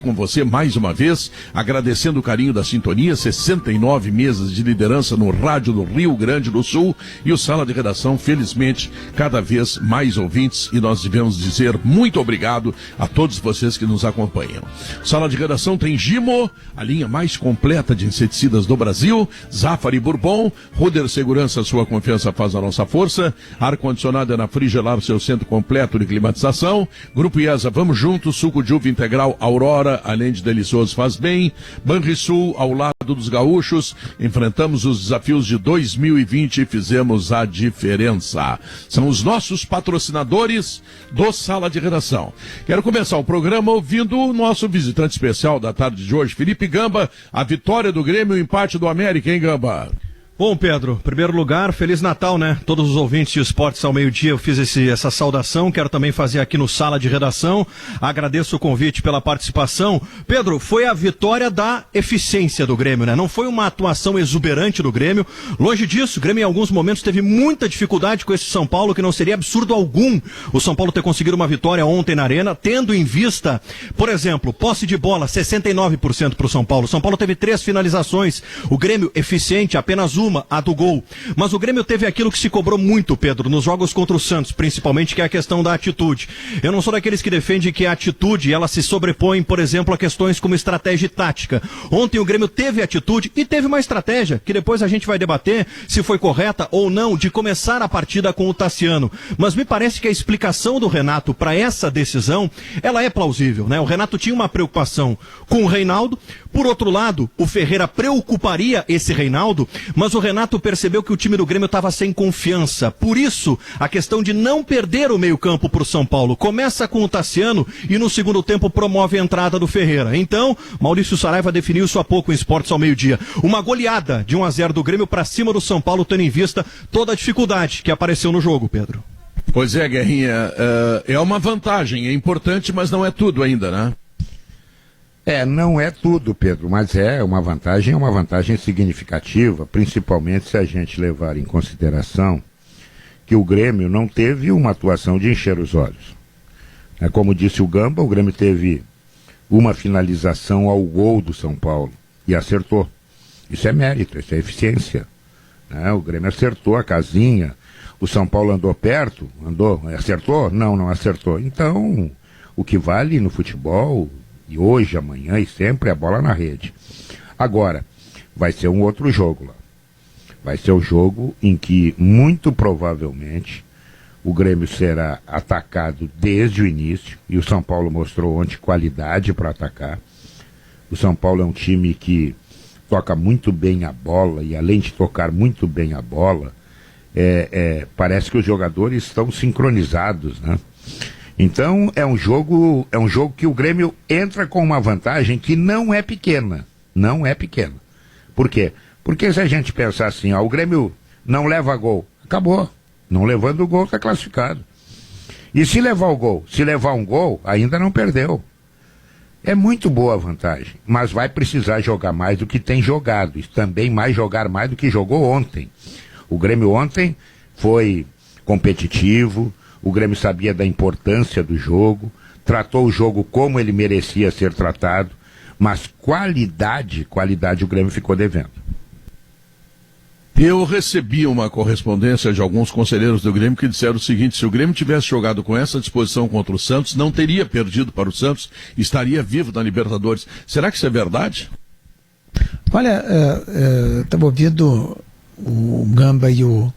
com você mais uma vez, agradecendo o carinho da sintonia, 69 mesas de liderança no rádio do Rio Grande do Sul e o Sala de Redação, felizmente, cada vez mais ouvintes, e nós devemos dizer muito obrigado a todos vocês que nos acompanham. Sala de Redação tem Gimo, a linha mais completa de inseticidas do Brasil, Zafari Bourbon, Ruder Segurança, sua confiança faz a nossa força, ar-condicionado é na Frigelar, seu centro completo de climatização, Grupo IESA, vamos juntos, suco de uva integral Aurora, além de delicioso, faz bem. Banrisul, ao lado dos gaúchos, enfrentamos os desafios de 2020 e fizemos a diferença. São os nossos patrocinadores do Sala de Redação. Quero começar o programa ouvindo o nosso visitante especial da tarde de hoje, Felipe Gamba, a vitória do Grêmio, o empate do América, hein, Gamba? Bom, Pedro, em primeiro lugar, Feliz Natal, né? Todos os ouvintes de Esportes ao meio-dia, eu fiz essa saudação, quero também fazer aqui no Sala de Redação, agradeço o convite pela participação. Pedro, foi a vitória da eficiência do Grêmio, né? Não foi uma atuação exuberante do Grêmio, longe disso, o Grêmio em alguns momentos teve muita dificuldade com esse São Paulo, que não seria absurdo algum o São Paulo ter conseguido uma vitória ontem na Arena, tendo em vista, por exemplo, posse de bola, 69% para o São Paulo. O São Paulo teve 3 finalizações, o Grêmio eficiente, apenas uma, a do gol. Mas o Grêmio teve aquilo que se cobrou muito, Pedro, nos jogos contra o Santos, principalmente, que é a questão da atitude. Eu não sou daqueles que defendem que a atitude, ela se sobrepõe, por exemplo, a questões como estratégia e tática. Ontem o Grêmio teve atitude e teve uma estratégia, que depois a gente vai debater se foi correta ou não, de começar a partida com o Tassiano. Mas me parece que a explicação do Renato para essa decisão, ela é plausível, né? O Renato tinha uma preocupação com o Reinaldo, por outro lado, o Ferreira preocuparia esse Reinaldo, mas o Renato percebeu que o time do Grêmio estava sem confiança. Por isso, a questão de não perder o meio-campo para o São Paulo. Começa com o Tassiano e no segundo tempo promove a entrada do Ferreira. Então, Maurício Saraiva definiu isso há pouco em Esportes ao meio-dia. Uma goleada de 1-0 do Grêmio para cima do São Paulo, tendo em vista toda a dificuldade que apareceu no jogo, Pedro. Pois é, Guerrinha, é uma vantagem, é importante, mas não é tudo ainda, né? Não é tudo, Pedro, mas é uma vantagem significativa, principalmente se a gente levar em consideração que o Grêmio não teve uma atuação de encher os olhos. Como disse o Gamba, o Grêmio teve uma finalização ao gol do São Paulo e acertou. Isso é mérito, isso é eficiência. O Grêmio acertou a casinha, o São Paulo andou perto, acertou? Não acertou. Então, o que vale no futebol, e hoje, amanhã e sempre, é a bola na rede. Agora, vai ser um outro jogo lá. Vai ser o jogo em que, muito provavelmente, o Grêmio será atacado desde o início, e o São Paulo mostrou ontem qualidade para atacar. O São Paulo é um time que toca muito bem a bola, e além de tocar muito bem a bola, parece que os jogadores estão sincronizados, né? Então é um jogo que o Grêmio entra com uma vantagem que não é pequena. Por quê? Porque se a gente pensar assim, o Grêmio não leva gol, acabou. Não levando o gol, está classificado. E se levar um gol, ainda não perdeu. É muito boa a vantagem, mas vai precisar jogar mais do que tem jogado, e também jogar mais do que jogou ontem. O Grêmio ontem foi competitivo, o Grêmio sabia da importância do jogo, tratou o jogo como ele merecia ser tratado, mas qualidade o Grêmio ficou devendo. Eu recebi uma correspondência de alguns conselheiros do Grêmio que disseram o seguinte: se o Grêmio tivesse jogado com essa disposição contra o Santos, não teria perdido para o Santos, estaria vivo na Libertadores. Será que isso é verdade? Olha, estava ouvindo o Gamba e o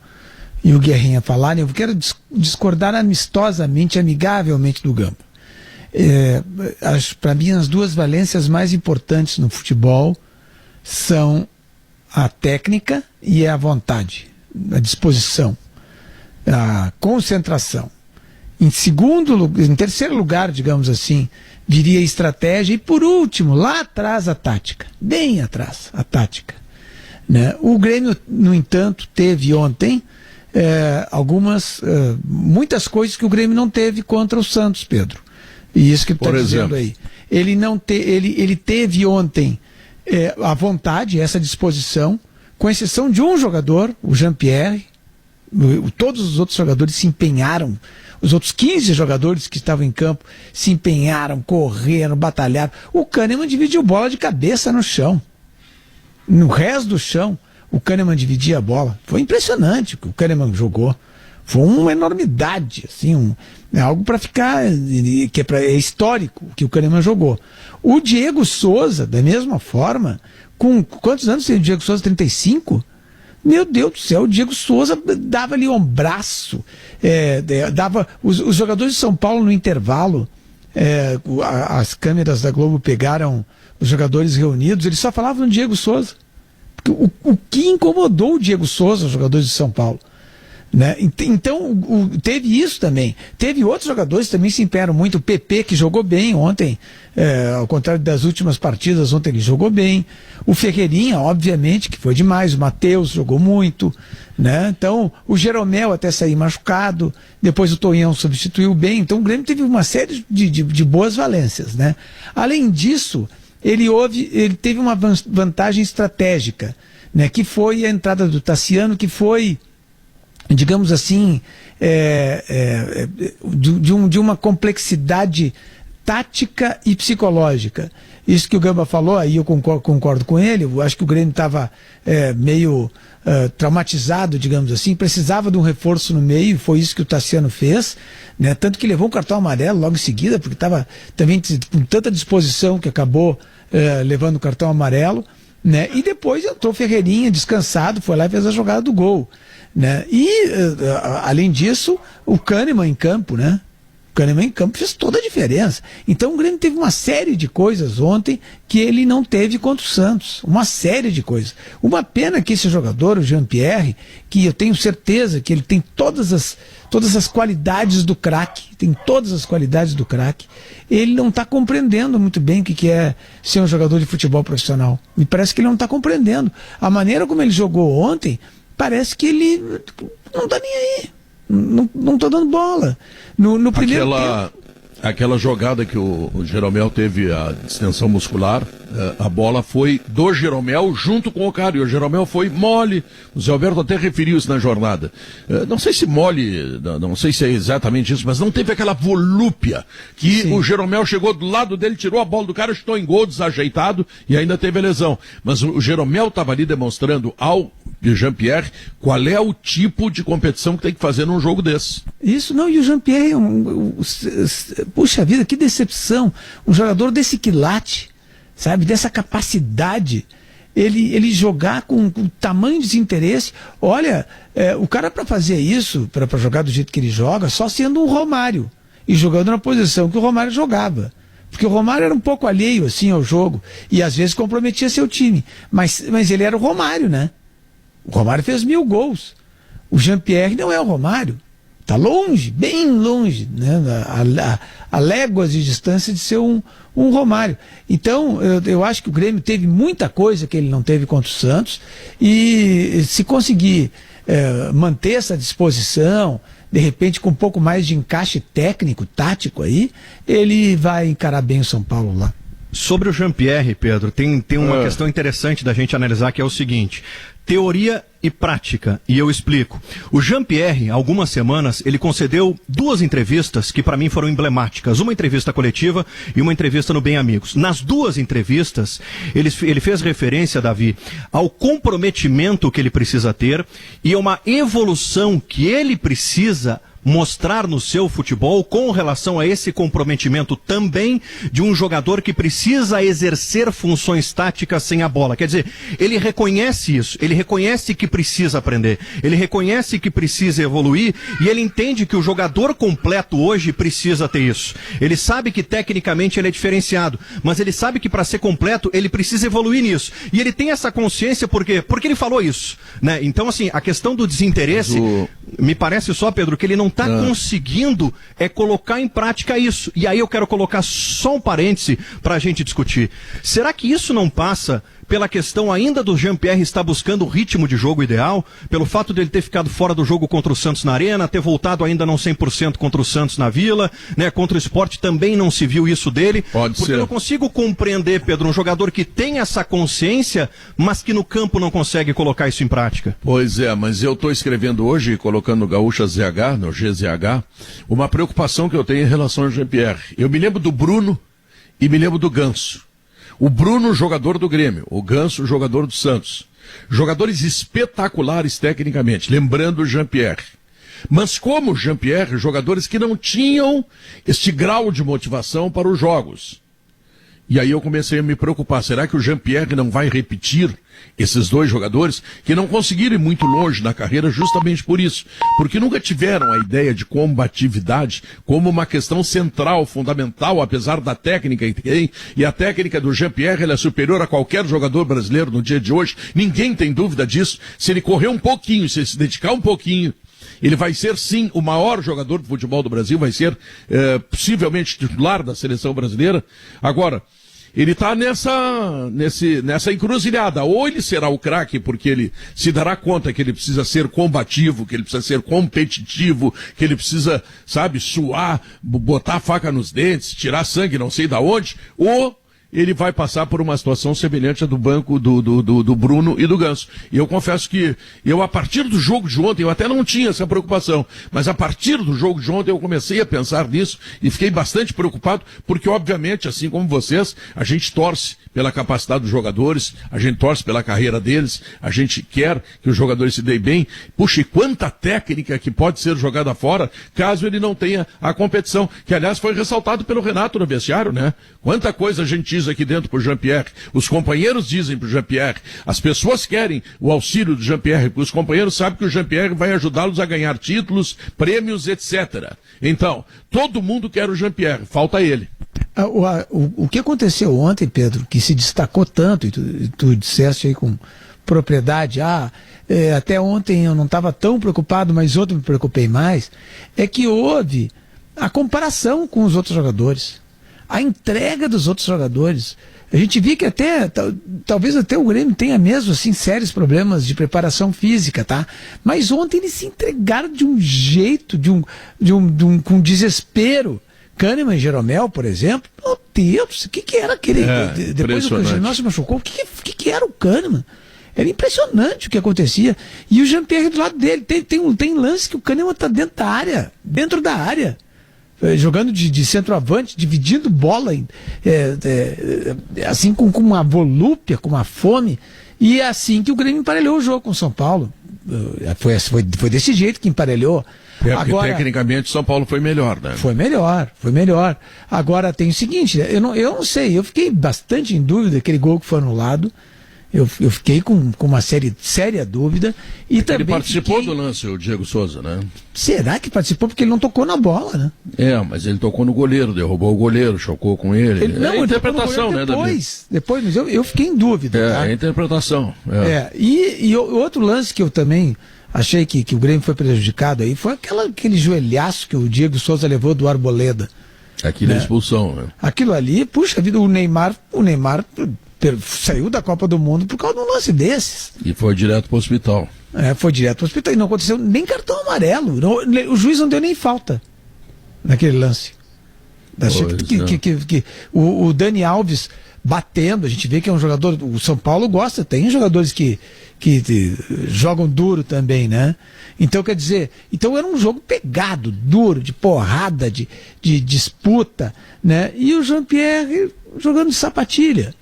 Guerrinha falarem. Eu quero discordar amistosamente, amigavelmente do Gamba. Para mim, as duas valências mais importantes no futebol são a técnica e a vontade, a disposição, a concentração. Em terceiro lugar, digamos assim, viria a estratégia e, por último, lá atrás, a tática. Bem atrás, a tática. Né? O Grêmio, no entanto, teve ontem muitas coisas que o Grêmio não teve contra o Santos, Pedro. E isso que tu está dizendo aí. Ele teve ontem a vontade, essa disposição, com exceção de um jogador, o Jean-Pierre, Todos os outros jogadores se empenharam. Os outros 15 jogadores que estavam em campo se empenharam, correram, batalharam. O Kahneman dividiu bola de cabeça no chão. No resto do chão, o Kahneman dividia a bola. Foi impressionante o que o Kahneman jogou. Foi uma enormidade, assim, é algo para ficar, que é histórico o que o Kahneman jogou. O Diego Souza, da mesma forma, com quantos anos tem o Diego Souza? 35? Meu Deus do céu, o Diego Souza dava ali um braço, dava os jogadores de São Paulo no intervalo, as câmeras da Globo pegaram os jogadores reunidos, eles só falavam no Diego Souza. O que incomodou o Diego Souza, os jogadores de São Paulo? Né? Então, teve isso também. Teve outros jogadores que também se empenharam muito. O PP, que jogou bem ontem, ao contrário das últimas partidas, ontem ele jogou bem. O Ferreirinha, obviamente, que foi demais. O Matheus jogou muito. Né? Então, o Jeromel até sair machucado. Depois o Tonhão substituiu bem. Então, o Grêmio teve uma série de boas valências. Né? Além disso, ele teve uma vantagem estratégica, né? Que foi a entrada do Tassiano, que foi, digamos assim, de uma complexidade tática e psicológica. Isso que o Gamba falou, aí eu concordo com ele. Eu acho que o Grêmio estava meio traumatizado, digamos assim, precisava de um reforço no meio, foi isso que o Tassiano fez, né? Tanto que levou um cartão amarelo logo em seguida, porque estava também com tanta disposição que acabou levando o cartão amarelo, né? E depois entrou o Ferreirinha descansado, foi lá e fez a jogada do gol. Né? E, além disso, o Kahneman em campo, né? O Kahneman em campo fez toda a diferença. Então o Grêmio teve uma série de coisas ontem que ele não teve contra o Santos. Uma série de coisas. Uma pena que esse jogador, o Jean-Pierre, que eu tenho certeza que ele tem todas as qualidades do craque, tem todas as qualidades do craque, ele não está compreendendo muito bem o que é ser um jogador de futebol profissional. Me parece que ele não está compreendendo. A maneira como ele jogou ontem, parece que ele não tá nem aí. Não tá dando bola. No primeiro tempo. Aquela jogada que o Jeromel teve a distensão muscular, a bola foi do Jeromel junto com o cara, e o Jeromel foi mole. O Zé Alberto até referiu isso na jornada. Não sei se mole, não sei se é exatamente isso, mas não teve aquela volúpia que Sim. O Jeromel chegou do lado dele, tirou a bola do cara, chutou em gol, desajeitado, e ainda teve a lesão. Mas o Jeromel estava ali demonstrando ao Jean-Pierre qual é o tipo de competição que tem que fazer num jogo desse. Isso, não, e o Jean-Pierre puxa vida, que decepção. Um jogador desse quilate, sabe, dessa capacidade, ele jogar com tamanho desinteresse. Olha, o cara para fazer isso, para jogar do jeito que ele joga, só sendo um Romário e jogando na posição que o Romário jogava. Porque o Romário era um pouco alheio assim ao jogo e às vezes comprometia seu time. Mas ele era o Romário, né? O Romário fez 1000 gols. O Jean-Pierre não é o Romário. Está longe, bem longe, né? A léguas de distância de ser um Romário. Então, eu acho que o Grêmio teve muita coisa que ele não teve contra o Santos, e se conseguir manter essa disposição, de repente com um pouco mais de encaixe técnico, tático aí, ele vai encarar bem o São Paulo lá. Sobre o Jean-Pierre, Pedro, tem uma questão interessante da gente analisar, que é o seguinte: teoria e prática, e eu explico. O Jean-Pierre, há algumas semanas, ele concedeu 2 entrevistas que para mim foram emblemáticas. Uma entrevista coletiva e uma entrevista no Bem Amigos. Nas 2 entrevistas, ele fez referência, Davi, ao comprometimento que ele precisa ter e a uma evolução que ele precisa mostrar no seu futebol com relação a esse comprometimento também de um jogador que precisa exercer funções táticas sem a bola. Quer dizer, ele reconhece isso, ele reconhece que precisa aprender, ele reconhece que precisa evoluir, e ele entende que o jogador completo hoje precisa ter isso. Ele sabe que tecnicamente ele é diferenciado, mas ele sabe que para ser completo ele precisa evoluir nisso. E ele tem essa consciência porque ele falou isso, né? Então, assim, a questão do desinteresse, me parece só, Pedro, que ele não está conseguindo colocar em prática isso. E aí eu quero colocar só um parêntese para a gente discutir. Será que isso não passa pela questão ainda do Jean-Pierre estar buscando o ritmo de jogo ideal, pelo fato dele ter ficado fora do jogo contra o Santos na Arena, ter voltado ainda não 100% contra o Santos na Vila, né? Contra o Sport também não se viu isso dele. Pode porque ser. eu consigo compreender, Pedro, um jogador que tem essa consciência, mas que no campo não consegue colocar isso em prática. Pois é, mas eu estou escrevendo hoje, colocando no Gaúcha ZH, no GZH, uma preocupação que eu tenho em relação ao Jean-Pierre. Eu me lembro do Bruno e me lembro do Ganso. O Bruno, jogador do Grêmio, o Ganso, jogador do Santos. Jogadores espetaculares tecnicamente, lembrando o Jean-Pierre. Mas como o Jean-Pierre, jogadores que não tinham este grau de motivação para os jogos. E aí eu comecei a me preocupar, será que o Jean-Pierre não vai repetir esses dois jogadores que não conseguiram ir muito longe na carreira justamente por isso? Porque nunca tiveram a ideia de combatividade como uma questão central, fundamental, apesar da técnica que tem. E a técnica do Jean-Pierre ela é superior a qualquer jogador brasileiro no dia de hoje. Ninguém tem dúvida disso. Se ele correr um pouquinho, se ele se dedicar um pouquinho, ele vai ser, sim, o maior jogador de futebol do Brasil, vai ser possivelmente titular da seleção brasileira. Agora, ele está nessa encruzilhada. Ou ele será o craque porque ele se dará conta que ele precisa ser combativo, que ele precisa ser competitivo, que ele precisa, sabe, suar, botar a faca nos dentes, tirar sangue não sei da onde, ou ele vai passar por uma situação semelhante à do banco do Bruno e do Ganso. E eu confesso que eu, a partir do jogo de ontem, eu até não tinha essa preocupação, mas a partir do jogo de ontem eu comecei a pensar nisso e fiquei bastante preocupado, porque obviamente, assim como vocês, a gente torce pela capacidade dos jogadores, a gente torce pela carreira deles, a gente quer que os jogadores se deem bem. Puxa, e quanta técnica que pode ser jogada fora, caso ele não tenha a competição, que aliás foi ressaltado pelo Renato no vestiário, né? Quanta coisa a gente diz aqui dentro pro Jean-Pierre, os companheiros dizem pro Jean-Pierre, as pessoas querem o auxílio do Jean-Pierre, porque os companheiros sabem que o Jean-Pierre vai ajudá-los a ganhar títulos, prêmios, etc. Então, todo mundo quer o Jean-Pierre, falta ele. O que aconteceu ontem, Pedro, que se destacou tanto, e tu disseste aí com propriedade, até ontem eu não estava tão preocupado, mas ontem me preocupei mais, é que houve a comparação com os outros jogadores, a entrega dos outros jogadores. A gente viu que talvez até o Grêmio tenha mesmo, assim, sérios problemas de preparação física, tá? Mas ontem eles se entregaram de um jeito, com desespero. Kahneman e Jeromel, por exemplo, meu Deus, o que era aquele... Depois que o Jeromel se machucou, o que era o Kahneman? Era impressionante o que acontecia. E o Jean-Pierre do lado dele, tem lance que o Kahneman está dentro da área, jogando de centroavante, dividindo bola, assim com uma volúpia, com uma fome. E é assim que o Grêmio emparelhou o jogo com o São Paulo. Foi desse jeito que emparelhou. Agora, tecnicamente, São Paulo foi melhor, né? Foi melhor. Agora tem o seguinte, eu não sei, eu fiquei bastante em dúvida aquele gol que foi anulado. Eu fiquei com uma séria dúvida. E também ele participou do lance, o Diego Souza, né? Será que participou? Porque ele não tocou na bola, né? Mas ele tocou no goleiro, derrubou o goleiro, chocou com ele. Não, é interpretação, né, Davi? Depois, mas eu fiquei em dúvida. Tá? É interpretação. E outro lance que eu também achei que o Grêmio foi prejudicado aí foi aquele joelhaço que o Diego Souza levou do Arboleda. Aquilo é expulsão, né? Aquilo ali, puxa vida, o Neymar saiu da Copa do Mundo por causa de um lance desses. E foi direto pro hospital. Foi direto pro hospital e não aconteceu nem cartão amarelo. O juiz não deu nem falta naquele lance. O Dani Alves batendo, a gente vê que é um jogador, o São Paulo gosta, tem jogadores que jogam duro também, né? Então, quer dizer, era um jogo pegado, duro, de porrada, de disputa, né? E o Jean-Pierre jogando de sapatilha.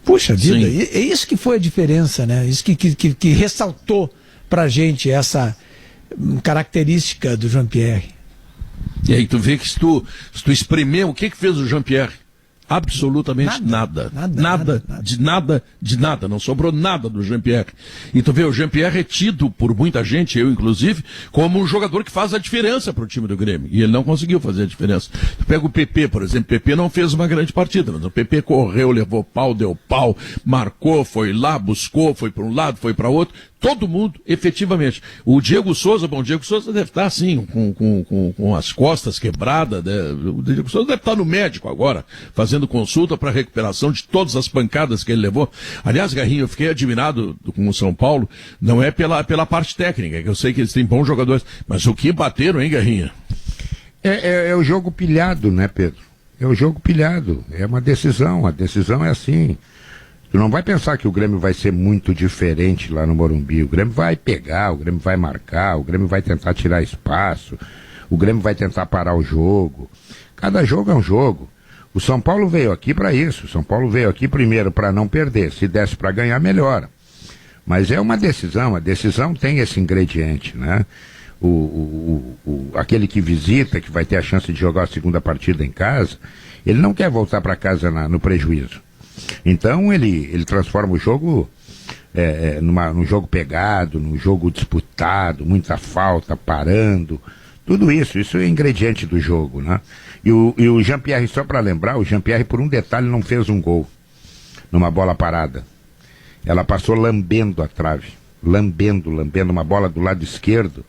Puxa vida, é isso que foi a diferença, né? Isso que ressaltou pra gente essa característica do Jean-Pierre. E aí tu vê que se tu espremer, o que fez o Jean-Pierre? Absolutamente nada. Nada. Não sobrou nada do Jean-Pierre. E tu vê, o Jean-Pierre é tido por muita gente, eu inclusive, como um jogador que faz a diferença pro time do Grêmio. E ele não conseguiu fazer a diferença. Tu pega o PP, por exemplo. O PP não fez uma grande partida, mas o PP correu, levou pau, deu pau, marcou, foi lá, buscou, foi para um lado, foi para outro. Todo mundo, efetivamente. O Diego Souza deve estar assim, com as costas quebradas, né? O Diego Souza deve estar no médico agora, fazendo consulta para recuperação de todas as pancadas que ele levou. Aliás, Garrinho, eu fiquei admirado com o São Paulo, não é pela parte técnica, que eu sei que eles têm bons jogadores, mas o que bateram, hein, Garrinho? É o jogo pilhado, né, Pedro? É o jogo pilhado, é uma decisão, a decisão é assim. Tu não vai pensar que o Grêmio vai ser muito diferente lá no Morumbi. O Grêmio vai pegar, o Grêmio vai marcar, o Grêmio vai tentar tirar espaço, o Grêmio vai tentar parar o jogo. Cada jogo é um jogo. O São Paulo veio aqui para isso. O São Paulo veio aqui primeiro para não perder. Se desse para ganhar, melhor. Mas é uma decisão. A decisão tem esse ingrediente, né? Aquele que visita, que vai ter a chance de jogar a segunda partida em casa, ele não quer voltar para casa no prejuízo. Então ele transforma o jogo num jogo pegado, num jogo disputado, muita falta, parando, tudo isso é ingrediente do jogo, né? E o Jean-Pierre, só para lembrar, o Jean-Pierre por um detalhe não fez um gol numa bola parada. Ela passou lambendo a trave, lambendo uma bola do lado esquerdo,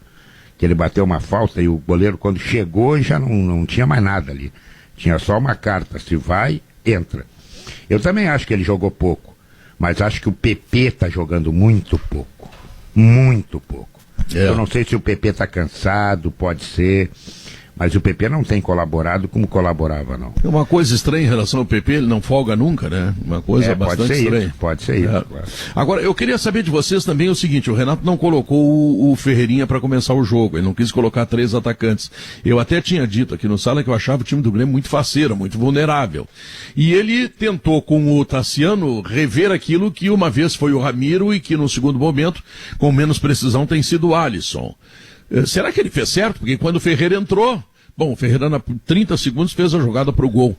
que ele bateu uma falta e o goleiro quando chegou já não tinha mais nada ali, tinha só uma carta, se vai, entra. Eu também acho que ele jogou pouco, mas acho que o PP está jogando muito pouco. Muito pouco. Eu não sei se o PP está cansado, pode ser, mas o PP não tem colaborado como colaborava, não. É uma coisa estranha em relação ao PP, ele não folga nunca, né? Uma coisa bastante estranha. Pode ser isso, claro. Agora, eu queria saber de vocês também o seguinte, o Renato não colocou o Ferreirinha para começar o jogo, ele não quis colocar 3 atacantes. Eu até tinha dito aqui no Sala que eu achava o time do Grêmio muito faceiro, muito vulnerável. E ele tentou com o Tassiano rever aquilo que uma vez foi o Ramiro e que no segundo momento, com menos precisão, tem sido o Alisson. Será que ele fez certo? Porque quando o Ferreira entrou, bom, o Ferreira, na 30 segundos, fez a jogada para o gol.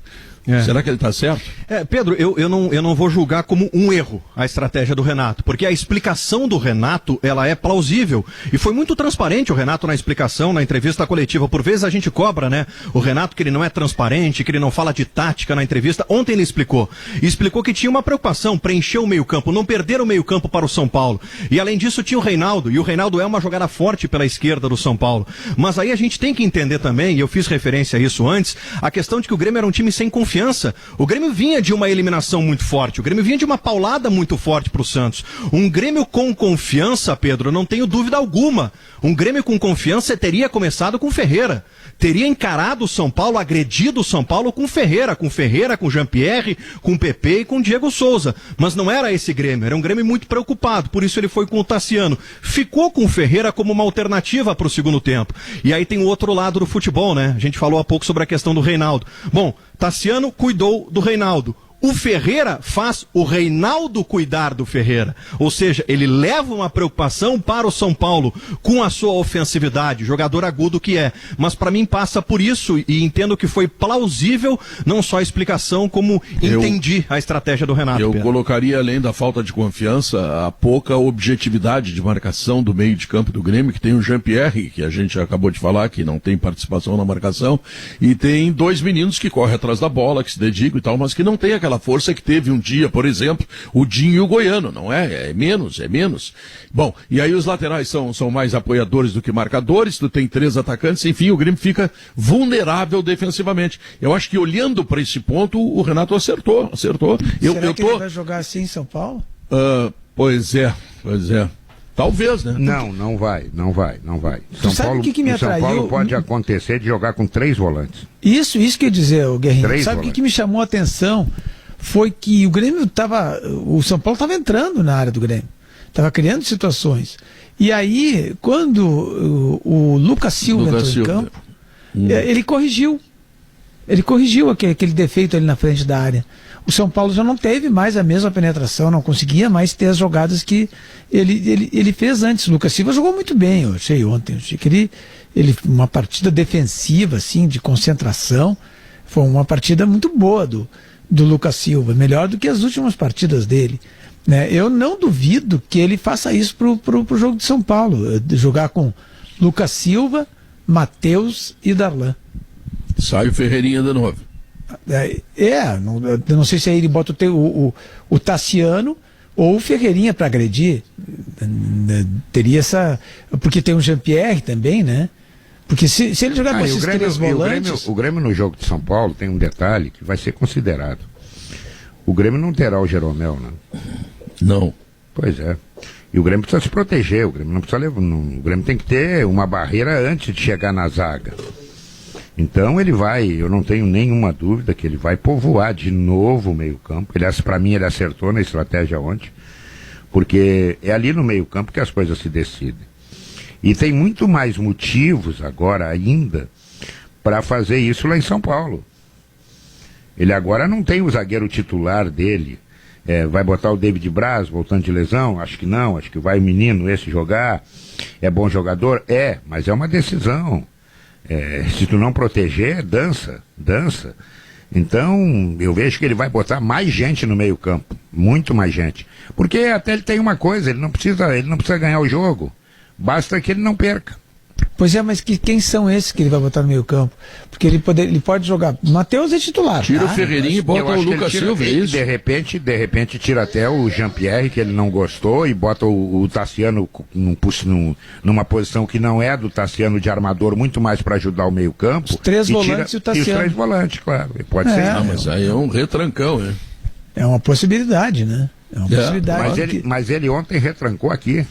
Será que ele está certo? Pedro, eu não vou julgar como um erro a estratégia do Renato, porque a explicação do Renato, ela é plausível, e foi muito transparente o Renato na explicação, na entrevista coletiva. Por vezes a gente cobra, né, o Renato que ele não é transparente, que ele não fala de tática na entrevista. Ontem ele explicou que tinha uma preocupação, preencher o meio-campo, não perder o meio-campo para o São Paulo, e além disso tinha o Reinaldo, e o Reinaldo é uma jogada forte pela esquerda do São Paulo. Mas aí a gente tem que entender também, e eu fiz referência a isso antes, a questão de que o Grêmio era um time sem confiança. O Grêmio vinha de uma eliminação muito forte, o Grêmio vinha de uma paulada muito forte para o Santos. Um Grêmio com confiança, Pedro, não tenho dúvida alguma. Um Grêmio com confiança teria começado com Ferreira. Teria encarado o São Paulo, agredido o São Paulo com Ferreira, com Jean-Pierre, com PP e com Diego Souza. Mas não era esse Grêmio, era um Grêmio muito preocupado, por isso ele foi com o Tassiano. Ficou com o Ferreira como uma alternativa para o segundo tempo. E aí tem o outro lado do futebol, né? A gente falou há pouco sobre a questão do Reinaldo. Bom, Tassiano cuidou do Reinaldo. O Ferreira faz o Reinaldo cuidar do Ferreira. Ou seja, ele leva uma preocupação para o São Paulo com a sua ofensividade, jogador agudo que é. Mas para mim passa por isso e entendo que foi plausível, não só a explicação, como entendi a estratégia do Renato. Eu colocaria, além da falta de confiança, a pouca objetividade de marcação do meio de campo do Grêmio, que tem o Jean-Pierre, que a gente acabou de falar, que não tem participação na marcação, e tem 2 meninos que correm atrás da bola, que se dedicam e tal, mas que não tem aquela força que teve um dia, por exemplo, o Dinho e o Goiano, não é? É menos. Bom, e aí os laterais são mais apoiadores do que marcadores, tu tem 3 atacantes, enfim, o Grêmio fica vulnerável defensivamente. Eu acho que olhando para esse ponto, o Renato acertou. Será que ele vai jogar assim em São Paulo? Pois é. Talvez, né? Não vai. São Paulo, o que me atraiu? São Paulo pode acontecer de jogar com 3 volantes. Isso que eu ia dizer, Guerrinho. Sabe o que me chamou a atenção? Foi que o São Paulo estava entrando na área do Grêmio, estava criando situações. E aí, quando o Lucas Silva entrou em campo, ele corrigiu aquele defeito ali na frente da área. O São Paulo já não teve mais a mesma penetração, não conseguia mais ter as jogadas que ele fez antes. O Lucas Silva jogou muito bem, eu achei ontem. Eu achei que ele uma partida defensiva, assim, de concentração. Foi uma partida muito boa do Lucas Silva, melhor do que as últimas partidas dele. Né? Eu não duvido que ele faça isso pro jogo de São Paulo, de jogar com Lucas Silva, Matheus e Darlan. Sai o Ferreirinha de novo. Não sei se aí ele bota o Tassiano, ou o Ferreirinha para agredir. Teria essa. Porque tem o Jean-Pierre também, né? Porque se ele jogar com esses três volantes... O Grêmio no jogo de São Paulo tem um detalhe que vai ser considerado. O Grêmio não terá o Jeromel, né? Não. Pois é. E o Grêmio precisa se proteger, o Grêmio não precisa levar. O Grêmio tem que ter uma barreira antes de chegar na zaga. Então ele vai, eu não tenho nenhuma dúvida que ele vai povoar de novo o meio-campo. Aliás, para mim ele acertou na estratégia ontem, porque é ali no meio-campo que as coisas se decidem. E tem muito mais motivos agora ainda para fazer isso lá em São Paulo. Ele agora não tem o zagueiro titular dele. Vai botar o David Braz voltando de lesão? Acho que não, acho que vai o menino esse jogar. É bom jogador? Mas é uma decisão. Se tu não proteger, dança. Então, eu vejo que ele vai botar mais gente no meio campo, muito mais gente. Porque até ele tem uma coisa, ele não precisa ganhar o jogo, basta que ele não perca. Pois é, mas quem são esses que ele vai botar no meio campo? Porque ele pode jogar. Matheus é titular. Tira o Ferreirinha e bota o Lucas Silva, isso? De repente tira até o Jean-Pierre, que ele não gostou, e bota o Tassiano numa posição que não é do Tassiano, de armador, muito mais para ajudar o meio campo. Os três volantes e o Tassiano. E os três volantes, claro. Pode ser. Mas aí é um retrancão, né? É uma possibilidade, né? É uma possibilidade. Mas ele ontem retrancou aqui.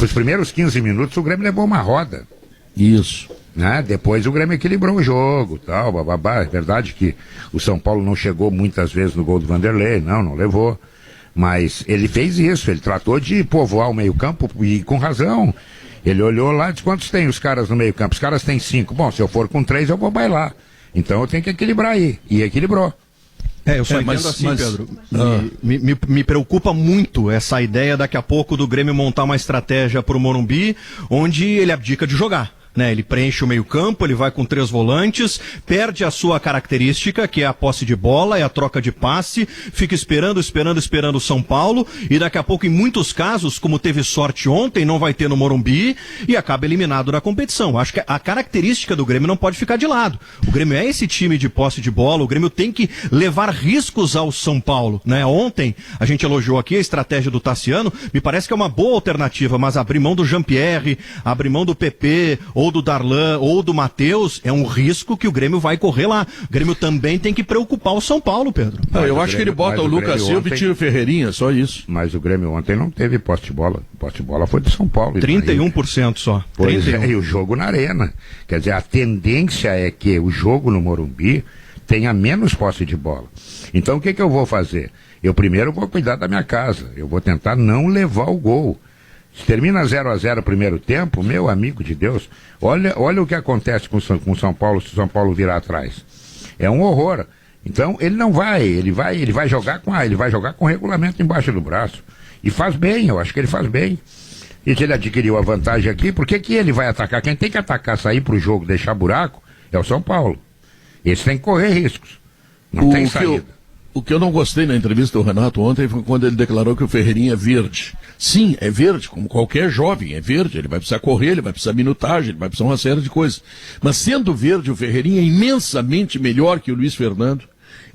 Os primeiros 15 minutos o Grêmio levou uma roda. Isso. Né? Depois o Grêmio equilibrou o jogo, tal, bababá. É verdade que o São Paulo não chegou muitas vezes no gol do Vanderlei, não levou. Mas ele fez isso, ele tratou de povoar o meio-campo e com razão. Ele olhou lá e disse: quantos tem os caras no meio-campo? Os caras têm 5. Bom, se eu for com 3 eu vou bailar. Então eu tenho que equilibrar aí. E equilibrou. Eu só entendo assim, Pedro. Me preocupa muito essa ideia daqui a pouco do Grêmio montar uma estratégia para o Morumbi, onde ele abdica de jogar. Né, ele preenche o meio-campo, ele vai com 3 volantes, perde a sua característica, que é a posse de bola, é a troca de passe, fica esperando o São Paulo, e daqui a pouco, em muitos casos, como teve sorte ontem, não vai ter no Morumbi, e acaba eliminado da competição. Acho que a característica do Grêmio não pode ficar de lado. O Grêmio é esse time de posse de bola, o Grêmio tem que levar riscos ao São Paulo. Né? Ontem, a gente elogiou aqui a estratégia do Tassiano, me parece que é uma boa alternativa, mas abrir mão do Jean-Pierre, abrir mão do PP, ou do Darlan, ou do Matheus, é um risco que o Grêmio vai correr lá. O Grêmio também tem que preocupar o São Paulo, Pedro. Eu acho que ele bota o Lucas Silva e tira o Ferreirinha, só isso. Mas o Grêmio ontem não teve posse de bola. Posse de bola foi de São Paulo. 31% só. Pois e o jogo na arena. Quer dizer, a tendência é que o jogo no Morumbi tenha menos posse de bola. Então o que eu vou fazer? Eu primeiro vou cuidar da minha casa. Eu vou tentar não levar o gol. Se termina 0-0 o primeiro tempo, meu amigo de Deus, olha o que acontece com São Paulo se o São Paulo virar atrás. É um horror. Então ele não vai, ele vai jogar com o regulamento embaixo do braço. E faz bem, eu acho que ele faz bem. E se ele adquiriu a vantagem aqui, por que ele vai atacar? Quem tem que atacar, sair pro jogo, deixar buraco, é o São Paulo. Esse tem que correr riscos. Não tem saída. O que eu não gostei na entrevista do Renato ontem foi quando ele declarou que o Ferreirinha é verde. Sim, é verde, como qualquer jovem, é verde. Ele vai precisar correr, ele vai precisar minutagem, ele vai precisar uma série de coisas. Mas sendo verde, o Ferreirinha é imensamente melhor que o Luiz Fernando.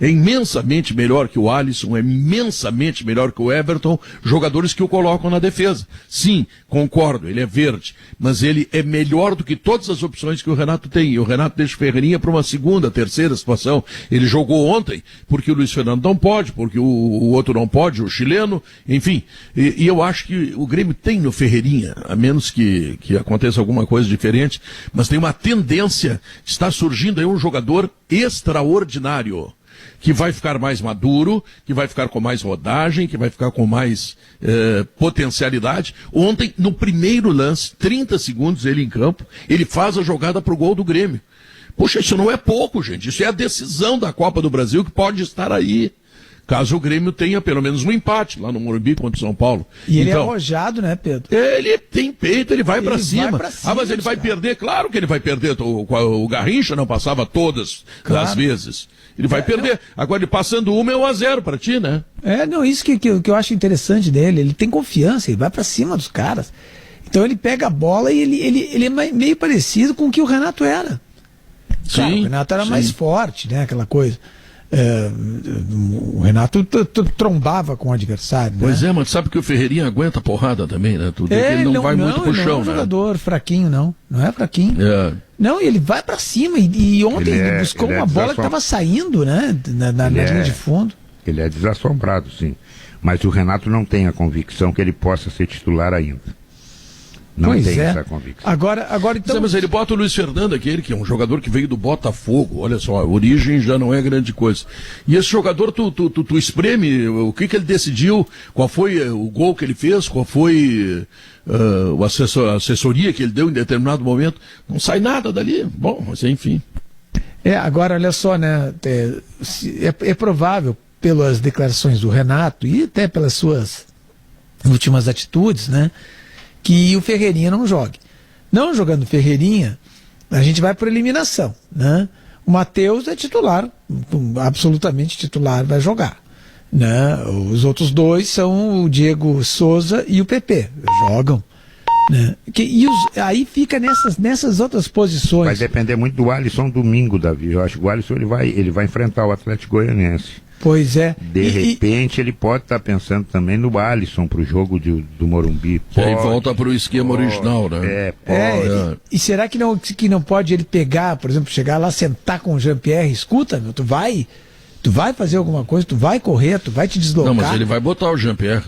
É imensamente melhor que o Alisson, é imensamente melhor que o Everton, jogadores que o colocam na defesa. Sim, concordo, ele é verde, mas ele é melhor do que todas as opções que o Renato tem. E o Renato deixa o Ferreirinha para uma segunda, terceira situação. Ele jogou ontem porque o Luiz Fernando não pode, porque o outro não pode, o chileno, enfim. E eu acho que o Grêmio tem no Ferreirinha, a menos que aconteça alguma coisa diferente, mas tem uma tendência, está surgindo aí um jogador extraordinário, que vai ficar mais maduro, que vai ficar com mais rodagem, que vai ficar com mais potencialidade. Ontem, no primeiro lance, 30 segundos ele em campo, ele faz a jogada pro gol do Grêmio. Poxa, isso não é pouco, gente. Isso é a decisão da Copa do Brasil que pode estar aí. Caso o Grêmio tenha pelo menos um empate lá no Morumbi contra o São Paulo. E ele é arrojado, né, Pedro? Ele tem peito, ele vai pra cima. Mas ele vai perder, claro que ele vai perder. O Garrincha não passava todas as vezes. Ele vai perder. Agora, ele passando uma é 1-0 pra ti, né? Isso que eu acho interessante dele. Ele tem confiança, ele vai pra cima dos caras. Então ele pega a bola e ele é meio parecido com o que o Renato era. Sim, claro, o Renato era mais forte, né, aquela coisa. O Renato trombava com o adversário. Pois né? mas sabe que o Ferreirinha aguenta porrada também, né? Tudo que ele não vai muito pro chão, não é um jogador fraquinho, não. Não é fraquinho. Não, ele vai pra cima. E ontem ele buscou uma bola que estava saindo, né? Na linha de fundo. Ele é desassombrado, sim. Mas o Renato não tem a convicção que ele possa ser titular ainda. Não tem essa convicção. Agora então... Mas ele bota o Luiz Fernando, aquele que é um jogador que veio do Botafogo. Olha só, a origem já não é grande coisa. E esse jogador, tu espreme o que ele decidiu, qual foi o gol que ele fez, qual foi a assessoria que ele deu em determinado momento. Não sai nada dali. Bom, mas enfim. Agora, olha só, né? É provável, pelas declarações do Renato e até pelas suas últimas atitudes, né? Que o Ferreirinha não jogue. Não jogando Ferreirinha, a gente vai por eliminação, né? O Matheus é titular, absolutamente titular, vai jogar, né? Os outros dois são o Diego Souza e o PP, jogam, né? Aí fica nessas outras posições. Vai depender muito do Alisson domingo, Davi. Eu acho que o Alisson ele vai enfrentar o Atlético Goianiense. Pois é. De repente ele pode estar pensando também no Alisson para o jogo do Morumbi. Aí volta para o esquema original, né? E será que não pode ele pegar, por exemplo, chegar lá, sentar com o Jean-Pierre, escuta, meu, tu vai fazer alguma coisa, tu vai correr, tu vai te deslocar. Não, mas ele vai botar o Jean-Pierre.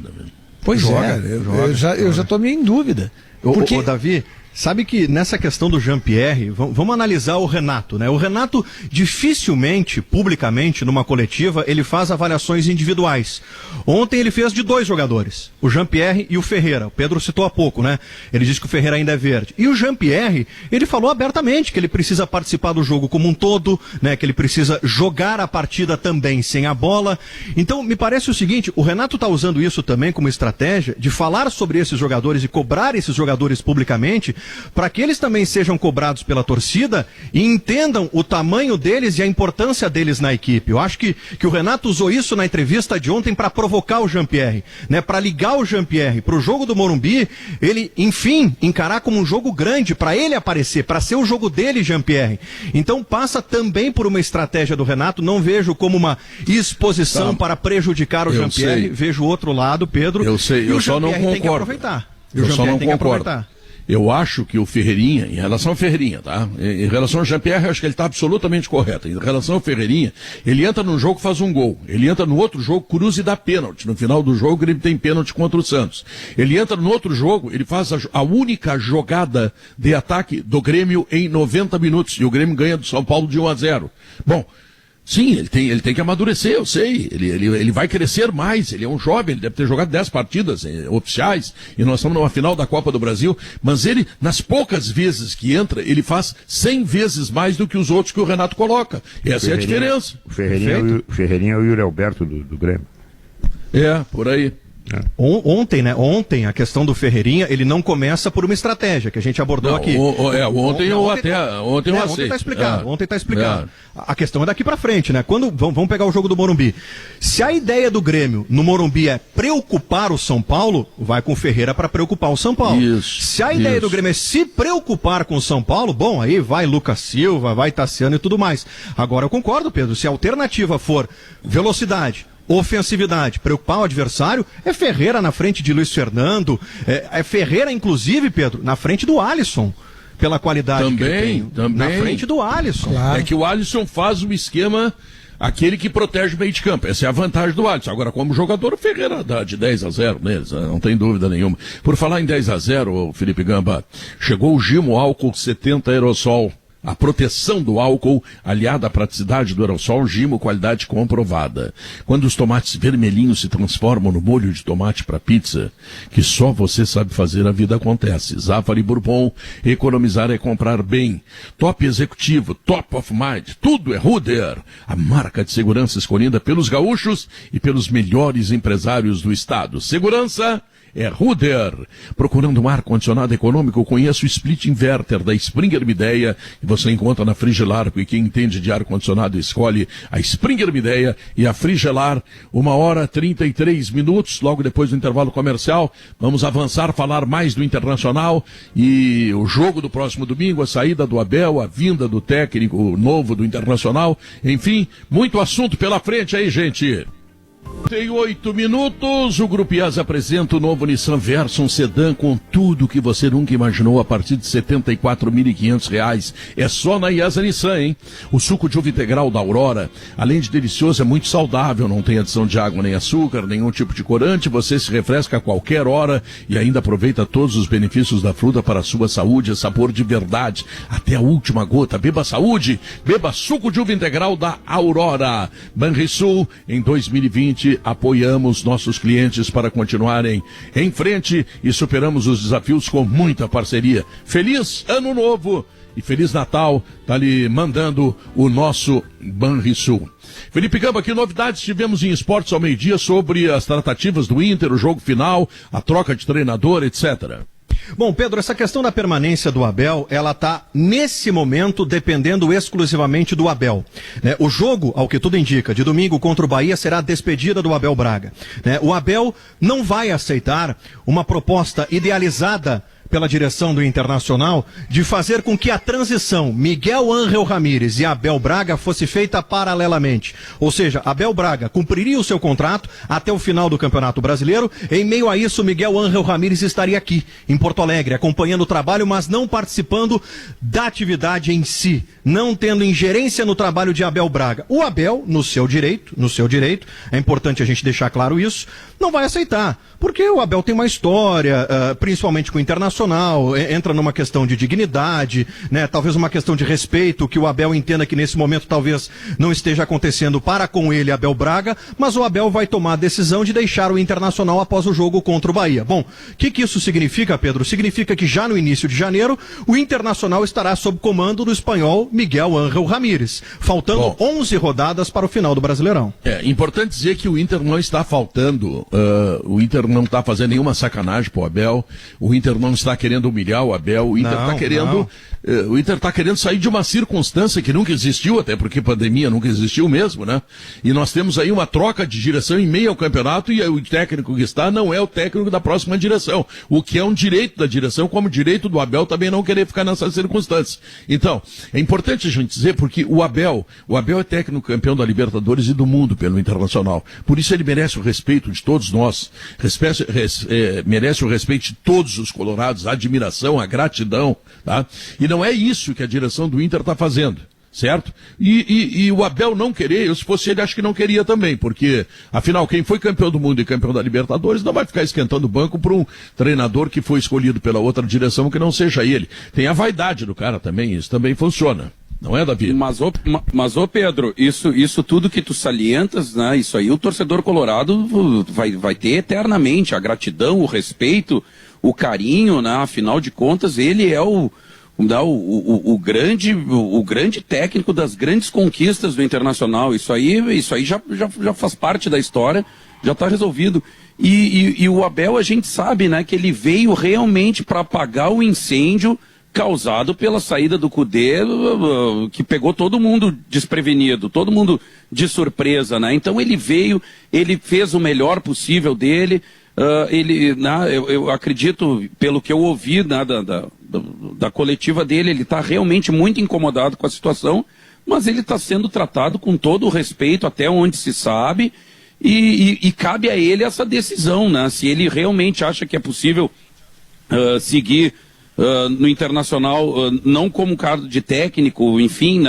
Pois eu já estou meio em dúvida. Ô, Davi, sabe que nessa questão do Jean-Pierre, vamos analisar o Renato, né? O Renato dificilmente, publicamente, numa coletiva, ele faz avaliações individuais. Ontem ele fez de 2 jogadores, o Jean-Pierre e o Ferreira. O Pedro citou há pouco, né? Ele disse que o Ferreira ainda é verde. E o Jean-Pierre, ele falou abertamente que ele precisa participar do jogo como um todo, né? Que ele precisa jogar a partida também sem a bola. Então, me parece o seguinte, o Renato está usando isso também como estratégia de falar sobre esses jogadores e cobrar esses jogadores publicamente, para que eles também sejam cobrados pela torcida e entendam o tamanho deles e a importância deles na equipe. Eu acho que o Renato usou isso na entrevista de ontem para provocar o Jean-Pierre, né? Para ligar o Jean-Pierre para o jogo do Morumbi, ele, enfim, encarar como um jogo grande, para ele aparecer, para ser o jogo dele, Jean-Pierre. Então passa também por uma estratégia do Renato, não vejo como uma exposição para prejudicar o Jean-Pierre, vejo o outro lado, Pedro. Eu sei, eu só não concordo. Tem que aproveitar. Eu só não concordo. Eu acho que o Ferreirinha, em relação ao Ferreirinha, tá? Em relação ao Jean-Pierre, eu acho que ele está absolutamente correto. Em relação ao Ferreirinha, ele entra num jogo e faz um gol. Ele entra no outro jogo, cruza e dá pênalti. No final do jogo, ele tem pênalti contra o Santos. Ele entra no outro jogo, ele faz a única jogada de ataque do Grêmio em 90 minutos. E o Grêmio ganha do São Paulo de 1-0. Bom, sim, ele tem que amadurecer, eu sei. Ele vai crescer mais. Ele é um jovem, ele deve ter jogado 10 partidas oficiais. E nós estamos numa final da Copa do Brasil. Mas ele, nas poucas vezes que entra, ele faz 100 vezes mais do que os outros que o Renato coloca. Essa é a diferença. O Ferreirinha é o Yuri Alberto do Grêmio. Por aí. Ontem a questão do Ferreirinha, ele não começa por uma estratégia que a gente abordou aqui. Ontem eu aceito. Ontem tá explicado. A questão é daqui pra frente, né? Vamos pegar o jogo do Morumbi. Se a ideia do Grêmio no Morumbi é preocupar o São Paulo, vai com o Ferreira para preocupar o São Paulo. Se a ideia do Grêmio é se preocupar com o São Paulo, bom, aí vai Lucas Silva, vai Tassiano e tudo mais. Agora eu concordo, Pedro, se a alternativa for velocidade, ofensividade, preocupar o adversário, é Ferreira na frente de Luiz Fernando, é Ferreira, inclusive, Pedro, na frente do Alisson, pela qualidade que ele tem. Na frente do Alisson. Claro. É que o Alisson faz o esquema, aquele que protege o meio de campo. Essa é a vantagem do Alisson. Agora, como jogador, o Ferreira dá de 10-0 neles, não tem dúvida nenhuma. Por falar em 10-0, Felipe Gamba, chegou o Gimo Álcool 70 Aerosol. A proteção do álcool, aliada à praticidade do aerossol, Gimo, qualidade comprovada. Quando os tomates vermelhinhos se transformam no molho de tomate para pizza, que só você sabe fazer, a vida acontece. Zafari Bourbon, economizar é comprar bem. Top Executivo, Top of Mind, tudo é Ruder. A marca de segurança escolhida pelos gaúchos e pelos melhores empresários do estado. Segurança é Ruder. Procurando um ar-condicionado econômico, conheça o Split Inverter da Springer Midea, que você encontra na Frigelar, e quem entende de ar-condicionado escolhe a Springer Midea e a Frigelar. 1h33, logo depois do intervalo comercial. Vamos avançar, falar mais do Internacional e o jogo do próximo domingo, a saída do Abel, a vinda do técnico novo do Internacional. Enfim, muito assunto pela frente aí, gente. 38 minutos, o Grupo IAS apresenta o novo Nissan Versa, um sedã com tudo que você nunca imaginou a partir de R$ 74.500. É só na IAS Nissan, hein? O suco de uva integral da Aurora, além de delicioso, é muito saudável, não tem adição de água nem açúcar, nenhum tipo de corante, você se refresca a qualquer hora e ainda aproveita todos os benefícios da fruta para a sua saúde, é sabor de verdade, até a última gota. Beba saúde, beba suco de uva integral da Aurora. Banrisul, em 2020, apoiamos nossos clientes para continuarem em frente e superamos os desafios com muita parceria. Feliz Ano Novo e Feliz Natal, tá ali mandando o nosso Banrisul. Felipe Gamba, que novidades tivemos em Esportes ao meio-dia sobre as tratativas do Inter, o jogo final, a troca de treinador, etc. Bom, Pedro, essa questão da permanência do Abel, ela está, nesse momento, dependendo exclusivamente do Abel. O jogo, ao que tudo indica, de domingo contra o Bahia, será a despedida do Abel Braga. O Abel não vai aceitar uma proposta idealizada pela direção do Internacional de fazer com que a transição Miguel Ángel Ramírez e Abel Braga fosse feita paralelamente. Ou seja, Abel Braga cumpriria o seu contrato até o final do Campeonato Brasileiro. Em meio a isso, Miguel Ángel Ramírez estaria aqui, em Porto Alegre, acompanhando o trabalho, mas não participando da atividade em si, não tendo ingerência no trabalho de Abel Braga. O Abel, no seu direito, é importante a gente deixar claro isso, não vai aceitar, porque o Abel tem uma história, principalmente com o Internacional, entra numa questão de dignidade, talvez uma questão de respeito, que o Abel entenda que nesse momento talvez não esteja acontecendo para com ele, Abel Braga, mas o Abel vai tomar a decisão de deixar o Internacional após o jogo contra o Bahia. Bom, o que isso significa, Pedro? Significa que já no início de janeiro, o Internacional estará sob comando do espanhol Miguel Ángel Ramírez, faltando 11 rodadas para o final do Brasileirão. É importante dizer que o Inter não está faltando, o Inter não está fazendo nenhuma sacanagem pro Abel, o Inter não está querendo humilhar o Abel, o Inter está querendo, o Inter está querendo sair de uma circunstância que nunca existiu, até porque pandemia nunca existiu mesmo, né? E nós temos aí uma troca de direção em meio ao campeonato e o técnico que está não é o técnico da próxima direção, o que é um direito da direção, como direito do Abel também não querer ficar nessas circunstâncias. Então, é importante a gente dizer, porque o Abel é técnico campeão da Libertadores e do mundo pelo Internacional, por isso ele merece o respeito de todos nós, merece o respeito de todos os colorados, a admiração, a gratidão, tá? E não é isso que a direção do Inter está fazendo, certo? E o Abel não querer, eu se fosse ele acho que não queria também, porque afinal quem foi campeão do mundo e campeão da Libertadores não vai ficar esquentando o banco por um treinador que foi escolhido pela outra direção que não seja ele. Tem a vaidade do cara também, isso também funciona. Não é, Davi? Mas, Pedro, isso tudo que tu salientas, né? Isso aí o torcedor colorado vai ter eternamente, a gratidão, o respeito, o carinho, né? Afinal de contas, ele é o grande técnico das grandes conquistas do Internacional. Isso aí já faz parte da história, já está resolvido. E o Abel, a gente sabe, né, que ele veio realmente para apagar o incêndio causado pela saída do Kudê, que pegou todo mundo desprevenido, todo mundo de surpresa, né? Então ele veio, ele fez o melhor possível dele, eu acredito, pelo que eu ouvi, né, da coletiva dele, ele está realmente muito incomodado com a situação, mas ele está sendo tratado com todo o respeito, até onde se sabe, e cabe a ele essa decisão, né? Se ele realmente acha que é possível seguir no Internacional, não como cargo de técnico, enfim,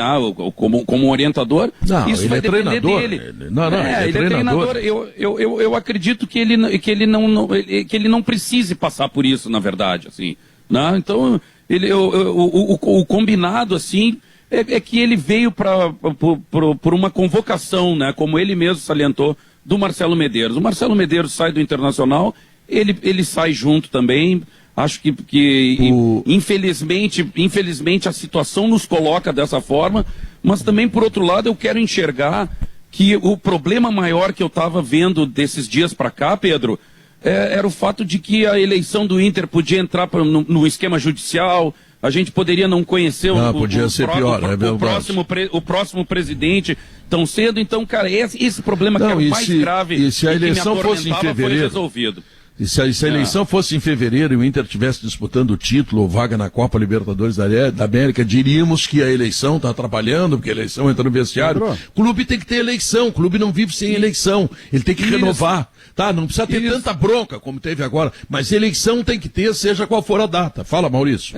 como orientador, não, isso vai depender dele. Ele é treinador. Eu acredito que ele não precise passar por isso, na verdade, assim, né? Então, o combinado, assim, é que ele veio por uma convocação, né, como ele mesmo salientou, do Marcelo Medeiros. O Marcelo Medeiros sai do Internacional, ele sai junto também. Acho que infelizmente a situação nos coloca dessa forma, mas também, por outro lado, eu quero enxergar que o problema maior que eu estava vendo desses dias para cá, Pedro, era o fato de que a eleição do Inter podia entrar no esquema judicial, a gente poderia não conhecer o próximo presidente tão cedo. Então, cara, esse problema que era o mais grave e se a eleição fosse em fevereiro, foi resolvido. E se a eleição fosse em fevereiro e o Inter estivesse disputando o título ou vaga na Copa Libertadores da América, diríamos que a eleição está atrapalhando, porque a eleição entra no vestiário. O clube tem que ter eleição, o clube não vive sem eleição, ele tem que renovar. Tá, não precisa ter tanta bronca como teve agora, mas eleição tem que ter, seja qual for a data. Fala, Maurício.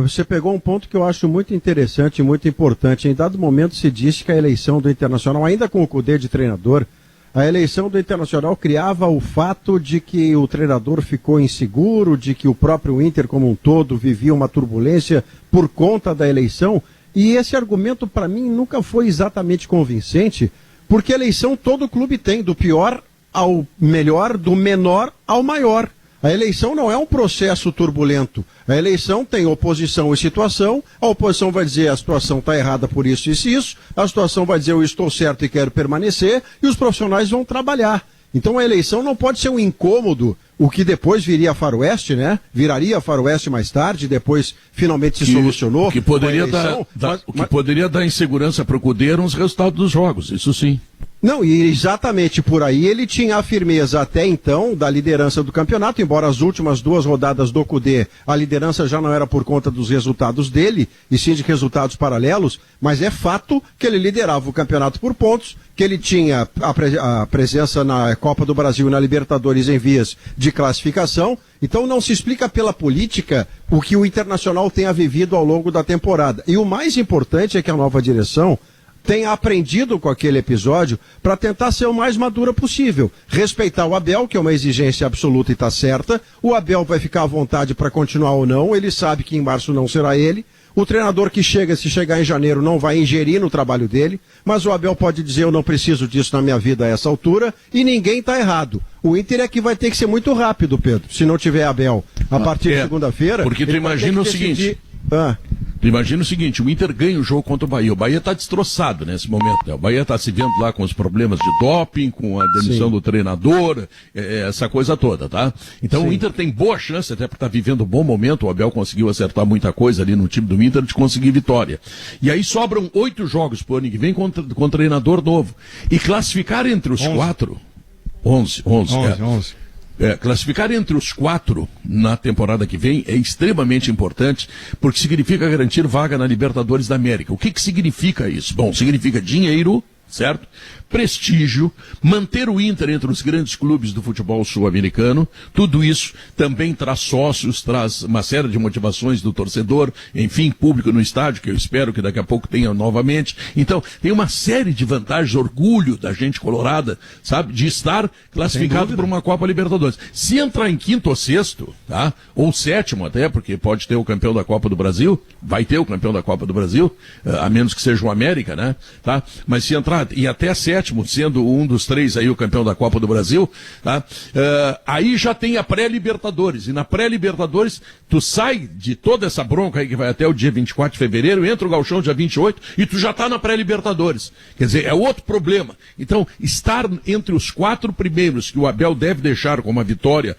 Você pegou um ponto que eu acho muito interessante e muito importante. Em dado momento se disse que a eleição do Internacional, ainda com o Cudê de treinador, a eleição do Internacional criava o fato de que o treinador ficou inseguro, de que o próprio Inter como um todo vivia uma turbulência por conta da eleição, e esse argumento para mim nunca foi exatamente convincente, porque a eleição todo clube tem, do pior ao melhor, do menor ao maior. A eleição não é um processo turbulento. A eleição tem oposição e situação. A oposição vai dizer a situação está errada por isso, isso e isso. A situação vai dizer eu estou certo e quero permanecer. E os profissionais vão trabalhar. Então a eleição não pode ser um incômodo, o que depois viria a Faroeste, né? Viraria a Faroeste mais tarde, depois finalmente se solucionou. O que poderia dar insegurança para o Cudê eram os resultados dos jogos, isso sim. Não, e exatamente por aí ele tinha a firmeza até então da liderança do campeonato, embora as últimas 2 rodadas do Cudê, a liderança já não era por conta dos resultados dele, e sim de resultados paralelos, mas é fato que ele liderava o campeonato por pontos, que ele tinha a presença na Copa do Brasil e na Libertadores em vias de classificação. Então não se explica pela política o que o Internacional tenha vivido ao longo da temporada. E o mais importante é que a nova direção tenha aprendido com aquele episódio para tentar ser o mais madura possível. Respeitar o Abel, que é uma exigência absoluta e está certa. O Abel vai ficar à vontade para continuar ou não. Ele sabe que em março não será ele. O treinador que chega, se chegar em janeiro, não vai ingerir no trabalho dele. Mas o Abel pode dizer, eu não preciso disso na minha vida a essa altura. E ninguém está errado. O Inter é que vai ter que ser muito rápido, Pedro, se não tiver Abel. A partir de segunda-feira... Porque tu imagina o seguinte... Imagina o seguinte, o Inter ganha o jogo contra o Bahia. O Bahia está destroçado nesse momento, né? O Bahia está se vendo lá com os problemas de doping, com a demissão do treinador, essa coisa toda, tá? Então o Inter tem boa chance, até porque está vivendo um bom momento, o Abel conseguiu acertar muita coisa ali no time do Inter, de conseguir vitória. E aí sobram 8 jogos pro ano que vem com treinador novo. E classificar entre os 4... 11. Classificar entre os 4 na temporada que vem é extremamente importante, porque significa garantir vaga na Libertadores da América. O que significa isso? Bom, significa dinheiro, certo? Prestígio, manter o Inter entre os grandes clubes do futebol sul-americano, tudo isso também traz sócios, traz uma série de motivações do torcedor, enfim, público no estádio, que eu espero que daqui a pouco tenha novamente. Então, tem uma série de vantagens, orgulho da gente colorada, sabe, de estar classificado por uma Copa Libertadores. Se entrar em 5º ou 6º, tá? Ou 7º até, porque pode ter o campeão da Copa do Brasil, vai ter o campeão da Copa do Brasil, a menos que seja o América, né? Tá? Mas se entrar, e até 7º, sendo um dos 3 aí o campeão da Copa do Brasil, tá? Aí já tem a pré-Libertadores, e na pré-Libertadores tu sai de toda essa bronca aí que vai até o dia 24 de fevereiro, entra o Gauchão dia 28 e tu já tá na pré-Libertadores. Quer dizer, é outro problema. Então, estar entre os 4 primeiros que o Abel deve deixar com uma vitória,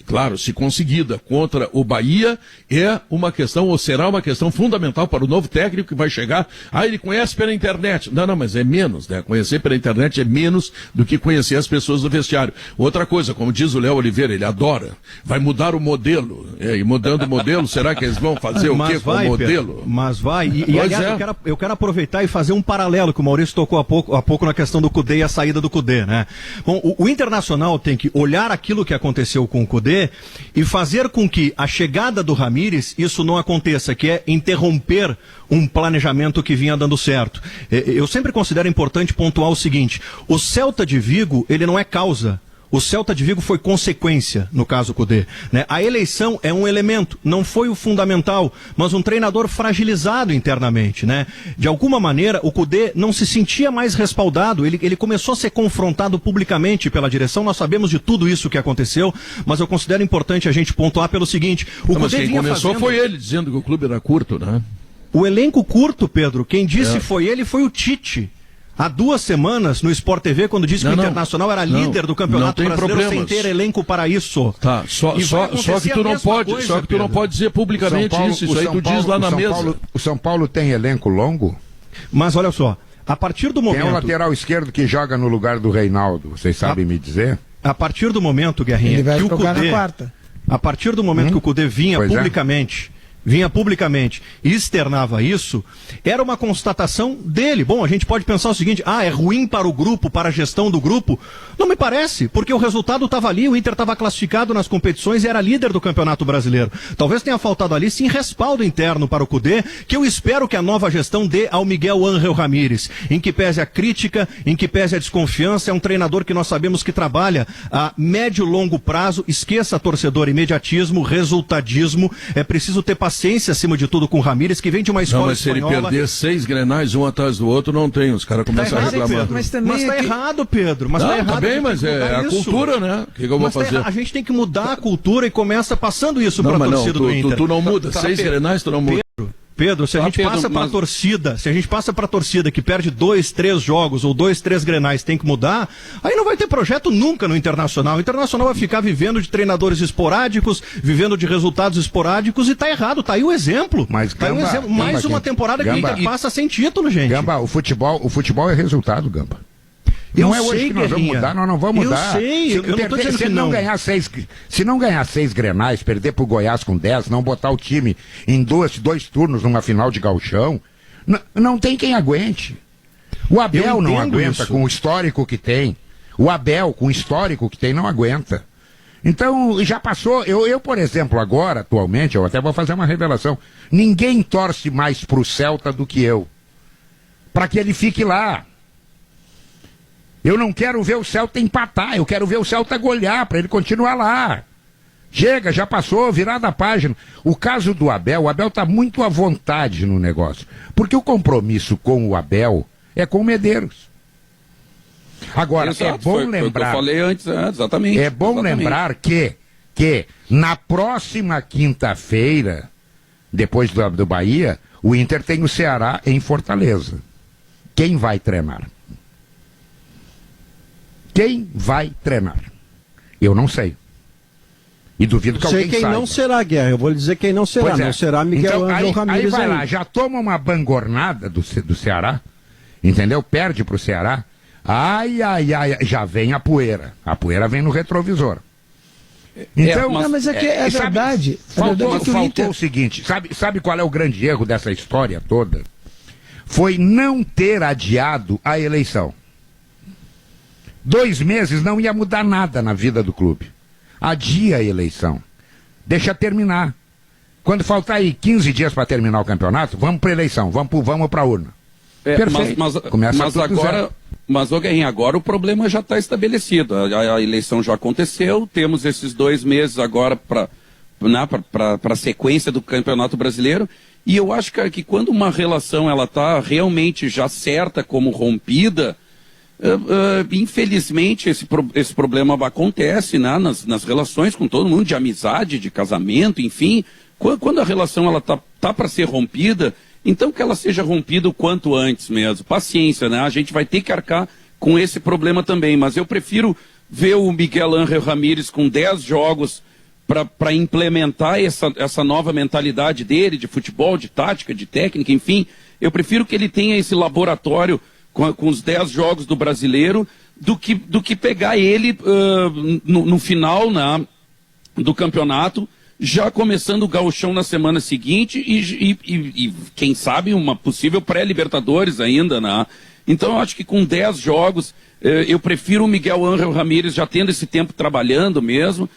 claro, se conseguida, contra o Bahia, é uma questão, ou será uma questão fundamental para o novo técnico que vai chegar. Ele conhece pela internet. Não, mas é menos, né? Conhecer pela internet é menos do que conhecer as pessoas do vestiário. Outra coisa, como diz o Léo Oliveira, ele adora, vai mudar o modelo. E mudando o modelo, será que eles vão fazer o quê com o modelo? Pedro, mas vai. E aliás, eu quero aproveitar e fazer um paralelo que o Maurício tocou há pouco na questão do Cudê e a saída do Cudê, né? Bom, o Internacional tem que olhar aquilo que aconteceu com o Cudê e fazer com que a chegada do Ramírez, isso não aconteça, que é interromper um planejamento que vinha dando certo. Eu sempre considero importante pontuar o seguinte: o Celta de Vigo, ele não é causa. O Celta de Vigo foi consequência, no caso Cudê, né? A eleição é um elemento, não foi o fundamental, mas um treinador fragilizado internamente, né? De alguma maneira, o Cudê não se sentia mais respaldado, ele começou a ser confrontado publicamente pela direção, nós sabemos de tudo isso que aconteceu, mas eu considero importante a gente pontuar pelo seguinte: mas quem começou foi ele, dizendo que o clube era curto, né? O elenco curto, Pedro, quem disse foi ele, foi o Tite. há 2 semanas no Sport TV, quando disse que o Internacional era líder do Campeonato Brasileiro sem ter elenco para isso. Tá, só que tu não pode, coisa, só que tu não pode dizer publicamente isso aí tu diz lá na mesa. O São Paulo tem elenco longo? Mas olha só, a partir do momento... Tem um lateral esquerdo que joga no lugar do Reinaldo, vocês sabem me dizer? A partir do momento, Guerrinha, ele vai que o jogar Cudê, na quarta. A partir do momento que o Cudê vinha publicamente e externava isso, era uma constatação dele. Bom, a gente pode pensar o seguinte, é ruim para o grupo, para a gestão do grupo. Não me parece, porque o resultado estava ali, o Inter estava classificado nas competições e era líder do Campeonato Brasileiro. Talvez tenha faltado ali, sim, respaldo interno para o Cudê, que eu espero que a nova gestão dê ao Miguel Ángel Ramírez, em que pese a crítica, em que pese a desconfiança, é um treinador que nós sabemos que trabalha a médio e longo prazo, esqueça torcedor, imediatismo, resultadismo, é preciso ter paciência acima de tudo com o Ramírez, que vem de uma escola espanhola. Se ele perder 6 Grenais um atrás do outro, não tem. Os caras começam a reclamar. Mas tá errado, Pedro. Mas tá errado. Tá bem, mas é a cultura, né? O que eu vou fazer? A gente tem que mudar a cultura e começa passando isso pra torcida do Inter. Tu não muda. 6 Grenais, tu não muda. Pedro, se a gente passa pra torcida, se a gente passa pra torcida que perde 2, 3 jogos ou 2, 3 Grenais, tem que mudar, aí não vai ter projeto nunca no Internacional. O Internacional vai ficar vivendo de treinadores esporádicos, vivendo de resultados esporádicos e tá errado, tá aí o exemplo. Mas, tá aí o exemplo. Mais uma temporada que o Inter passa sem título, gente. Gamba, o futebol é resultado, Gamba. Não é hoje que nós vamos mudar, nós não vamos mudar. Eu sei, eu não tô dizendo que não. Se não ganhar 6 Grenais, perder pro Goiás com 10, não botar o time em dois turnos numa final de gauchão, não tem quem aguente. O Abel não aguenta com o histórico que tem. O Abel, com o histórico que tem, não aguenta. Então, já passou. Eu, por exemplo, agora, atualmente, eu até vou fazer uma revelação. Ninguém torce mais pro Celta do que eu. Para que ele fique lá. Eu não quero ver o Celta empatar, eu quero ver o Celta golear, para ele continuar lá. Chega, já passou, virada a página. O caso do Abel, o Abel está muito à vontade no negócio. Porque o compromisso com o Abel é com o Medeiros. Agora, é bom lembrar... eu falei antes, exatamente. É bom lembrar que na próxima quinta-feira, depois do Bahia, o Inter tem o Ceará em Fortaleza. Quem vai treinar? Quem vai treinar? Eu não sei. E duvido que alguém saiba. Sei quem não será, Guerra. Eu vou lhe dizer quem não será. Não será Miguel Ángel Ramírez. Aí vai lá, já toma uma bangornada do Ceará, entendeu? Perde pro Ceará. Ai, já vem a poeira. A poeira vem no retrovisor. Então, mas é que é verdade. Faltou o seguinte, sabe qual é o grande erro dessa história toda? Foi não ter adiado a eleição. 2 meses não ia mudar nada na vida do clube. Adia a eleição. Deixa terminar. Quando faltar aí 15 dias para terminar o campeonato, vamos para eleição, vamos para a urna. Perfeito. Mas, Guerrinha, agora o problema já está estabelecido. A eleição já aconteceu, temos esses 2 meses agora para a sequência do Campeonato Brasileiro. E eu acho, cara, que quando uma relação ela está realmente já certa como rompida, infelizmente esse problema acontece, né, nas relações com todo mundo, de amizade, de casamento, enfim. Quando a relação ela tá para ser rompida, então que ela seja rompida o quanto antes mesmo. Paciência, né? A gente vai ter que arcar com esse problema também, mas eu prefiro ver o Miguel Ángel Ramírez com 10 jogos para implementar essa nova mentalidade dele de futebol, de tática, de técnica, enfim. Eu prefiro que ele tenha esse laboratório com os 10 jogos do Brasileiro, do que pegar ele no final do campeonato, já começando o gauchão na semana seguinte e quem sabe, uma possível pré-Libertadores ainda, né? Então eu acho que com 10 jogos, eu prefiro o Miguel Ángel Ramírez já tendo esse tempo trabalhando mesmo,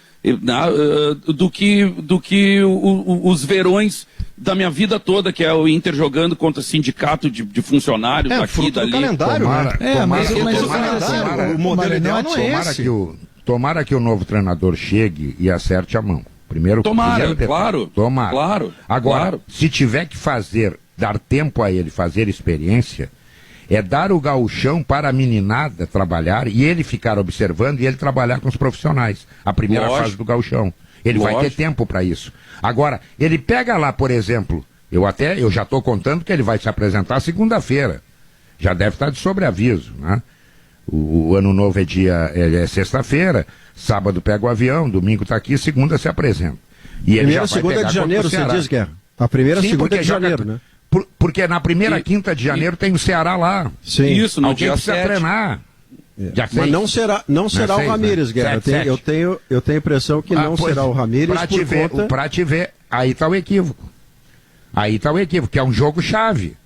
do que os verões da minha vida toda, que é o Inter jogando contra sindicato de funcionários aqui e dali. Calendário, o modelo ideal não é esse. Tomara que o novo treinador chegue e acerte a mão. Claro. Agora, se tiver que dar tempo a ele fazer experiência, é dar o gauchão para a meninada trabalhar e ele ficar observando e ele trabalhar com os profissionais. A primeira fase do gauchão. Ele vai ter tempo para isso. Agora, ele pega lá, por exemplo, eu já estou contando que ele vai se apresentar segunda-feira. Já deve estar de sobreaviso, né? O ano novo é sexta-feira, sábado pega o avião, domingo está aqui, segunda se apresenta. E ele primeira segunda de janeiro, você diz, Guerra? A primeira segunda de janeiro, né? Porque na primeira quinta de janeiro tem o Ceará lá. Sim. Isso, no Alguém dia precisa 7. treinar. Mas não será o Ramírez, Guerra. Eu tenho a impressão que não será o Ramírez Pra te ver, aí está o equívoco. Que é um jogo chave.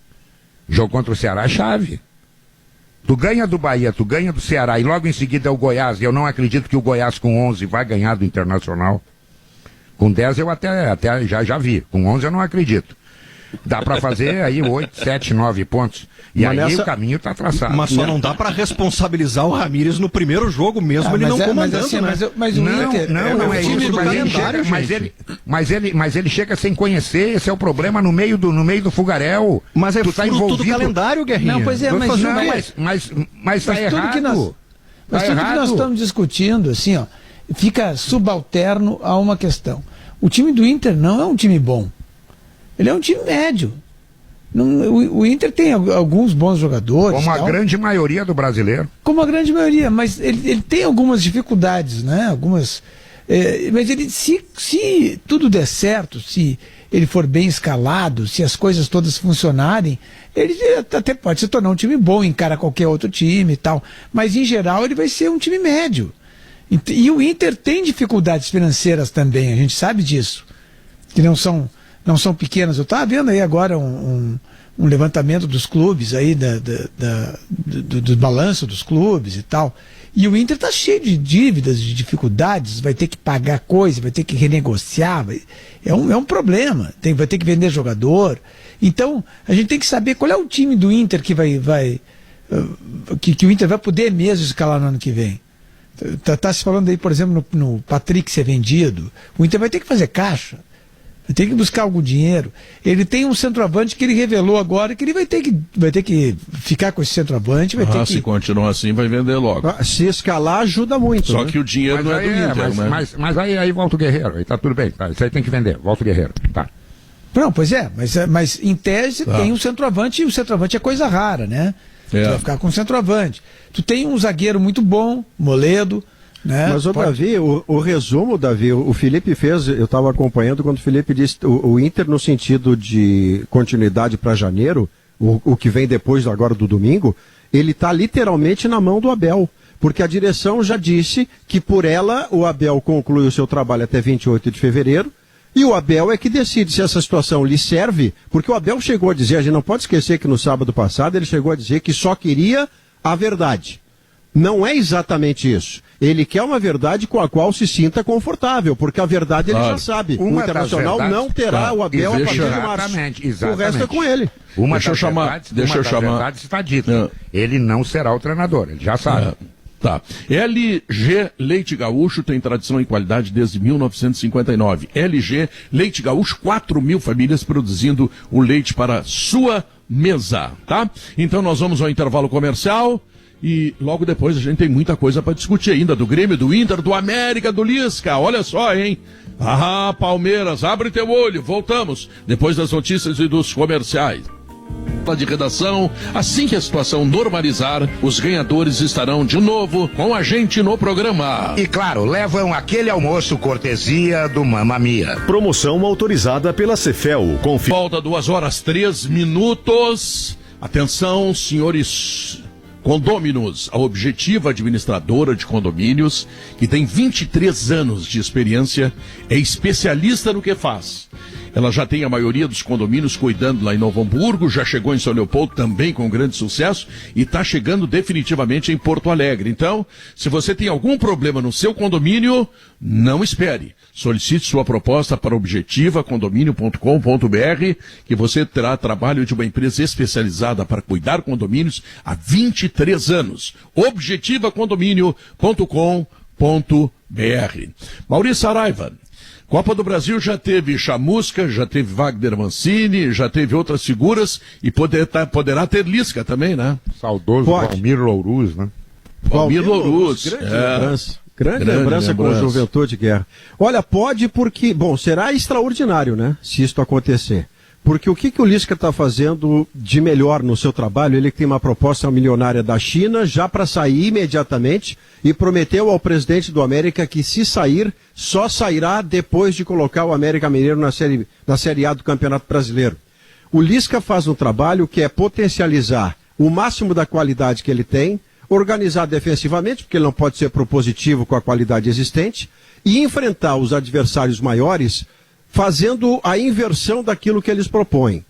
Jogo contra o Ceará é chave. Tu ganha do Bahia, tu ganha do Ceará e logo em seguida é o Goiás. E eu não acredito que o Goiás com 11 vai ganhar do Internacional. Com 10 eu até já vi. Com 11 eu não acredito. Dá para fazer aí 8, 7, 9 pontos. E mas aí o caminho está traçado. Mas só não dá para responsabilizar o Ramírez no primeiro jogo mesmo, ele não comandando, assim, né? Mas o Inter... Não é isso, mas ele chega sem conhecer, esse é o problema no meio do fogaréu. Mas é tu tá fruto do calendário, Guerrinha. Não, pois é, mas tá errado. Mas tudo que nós estamos discutindo, assim, ó, fica subalterno a uma questão. O time do Inter não é um time bom. Ele é um time médio. O Inter tem alguns bons jogadores. Como a grande maioria do brasileiro. Como a grande maioria, mas ele tem algumas dificuldades, né? Algumas. Mas ele, se tudo der certo, se ele for bem escalado, se as coisas todas funcionarem, ele até pode se tornar um time bom, encara qualquer outro time e tal. Mas em geral ele vai ser um time médio. E o Inter tem dificuldades financeiras também, a gente sabe disso. Que não são pequenas. Eu estava vendo aí agora um levantamento dos clubes aí, do balanço dos clubes e tal. E o Inter está cheio de dívidas, de dificuldades, vai ter que pagar coisa, vai ter que renegociar. É um problema. Vai ter que vender jogador. Então, a gente tem que saber qual é o time do Inter que que o Inter vai poder mesmo escalar no ano que vem. Tá se falando aí, por exemplo, no Patrick ser vendido. O Inter vai ter que fazer caixa. Vai ter que buscar algum dinheiro. Ele tem um centroavante que ele revelou agora que ele vai ter que ficar com esse centroavante. Se continuar assim, vai vender logo. Se escalar, ajuda muito. Só que o dinheiro não é do Inter. Mas aí volta o Guerreiro. Aí tá tudo bem. Tá, isso aí tem que vender. Volta o Guerreiro. Tá. Não, pois é. Mas em tese tem um centroavante e o centroavante é coisa rara, né? Tu vai ficar com o centroavante. Tu tem um zagueiro muito bom, Moledo. Né? Mas, Davi, o resumo, Davi, o Felipe fez, eu estava acompanhando quando o Felipe disse o Inter no sentido de continuidade para janeiro, o que vem depois agora do domingo, ele está literalmente na mão do Abel, porque a direção já disse que por ela o Abel conclui o seu trabalho até 28 de fevereiro, e o Abel é que decide se essa situação lhe serve, porque o Abel chegou a dizer, a gente não pode esquecer que no sábado passado ele chegou a dizer que só queria a verdade. Não é exatamente isso. Ele quer uma verdade com a qual se sinta confortável, porque a verdade ele já sabe. O Internacional não terá o Abel a partir de março. Exatamente. O resto é com ele. Deixa eu chamar. Verdades está dito. Ele não será o treinador, ele já sabe. Tá. LG Leite Gaúcho tem tradição e qualidade desde 1959. LG Leite Gaúcho, 4.000 famílias produzindo o leite para sua mesa, tá? Então nós vamos ao intervalo comercial. E logo depois a gente tem muita coisa para discutir ainda, do Grêmio, do Inter, do América, do Lisca. Olha só, hein? Palmeiras, abre teu olho. Voltamos depois das notícias e dos comerciais. De redação, assim que a situação normalizar, os ganhadores estarão de novo com a gente no programa. E claro, levam aquele almoço cortesia do Mamma Mia. Promoção autorizada pela Cefel. Volta 2h03. Atenção, senhores condôminos, a Objetiva Administradora de Condomínios, que tem 23 anos de experiência, é especialista no que faz. Ela já tem a maioria dos condomínios cuidando lá em Novo Hamburgo, já chegou em São Leopoldo também com grande sucesso e está chegando definitivamente em Porto Alegre. Então, se você tem algum problema no seu condomínio, não espere. Solicite sua proposta para objetivacondomínio.com.br, que você terá trabalho de uma empresa especializada para cuidar condomínios há 23 anos. objetivacondomínio.com.br. Maurício Saraiva. Copa do Brasil já teve Chamusca, já teve Wagner Mancini, já teve outras figuras e poderá ter Lisca também, né? Saudoso Valmir Louruz, né? Valmir Louruz. Grande lembrança com a Juventude, Guerra. Olha, pode porque, será extraordinário, né? Se isto acontecer. Porque o que o Lisca está fazendo de melhor no seu trabalho? Ele tem uma proposta milionária da China já para sair imediatamente e prometeu ao presidente do América que se sair, só sairá depois de colocar o América Mineiro na série A do Campeonato Brasileiro. O Lisca faz um trabalho que é potencializar o máximo da qualidade que ele tem, organizar defensivamente, porque ele não pode ser propositivo com a qualidade existente, e enfrentar os adversários maiores fazendo a inversão daquilo que eles propõem.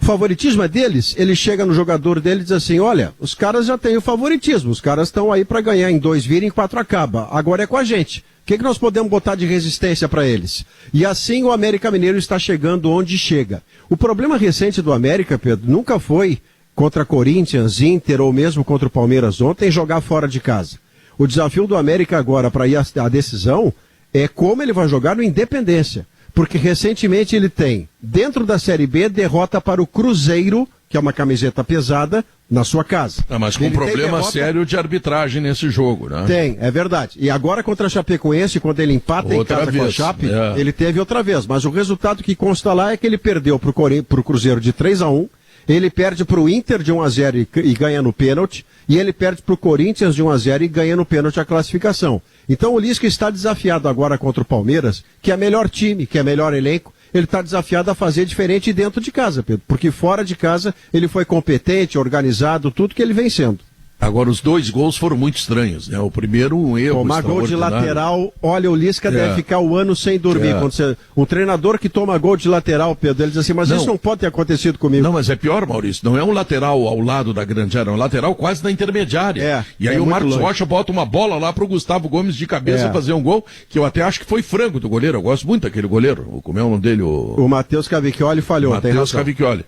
O favoritismo é deles, ele chega no jogador dele e diz assim, olha, os caras já têm o favoritismo, os caras estão aí para ganhar em 2 vira, em 4 acaba, agora é com a gente. O que nós podemos botar de resistência para eles? E assim o América Mineiro está chegando onde chega. O problema recente do América, Pedro, nunca foi contra Corinthians, Inter ou mesmo contra o Palmeiras ontem jogar fora de casa. O desafio do América agora para ir à decisão é como ele vai jogar no Independência. Porque recentemente ele tem, dentro da Série B, derrota para o Cruzeiro, que é uma camiseta pesada, na sua casa. Mas com um problema sério de arbitragem nesse jogo, né? Tem, é verdade. E agora contra a Chapecoense, quando ele empata outra em casa com a Chape, ele teve outra vez. Mas o resultado que consta lá é que ele perdeu para o Cruzeiro de 3-1, ele perde para o Inter de 1-0 e ganha no pênalti, e ele perde para o Corinthians de 1-0 e ganha no pênalti a classificação. Então o Lisca está desafiado agora contra o Palmeiras, que é melhor time, que é melhor elenco, ele está desafiado a fazer diferente dentro de casa, Pedro, porque fora de casa ele foi competente, organizado, tudo que ele vem sendo. Agora, os 2 gols foram muito estranhos, né? O primeiro, um erro. Tomar gol de lateral, olha, o Lisca deve ficar o ano sem dormir. Quando um treinador que toma gol de lateral, Pedro, ele diz assim, mas isso não pode ter acontecido comigo. Não, mas é pior, Maurício, não é um lateral ao lado da grande área, é um lateral quase na intermediária. E aí o Marcos Rocha bota uma bola lá pro Gustavo Gomes de cabeça fazer um gol, que eu até acho que foi frango do goleiro, eu gosto muito daquele goleiro, como é o nome dele? O Matheus Cavicchioli falhou. Matheus Cavicchioli.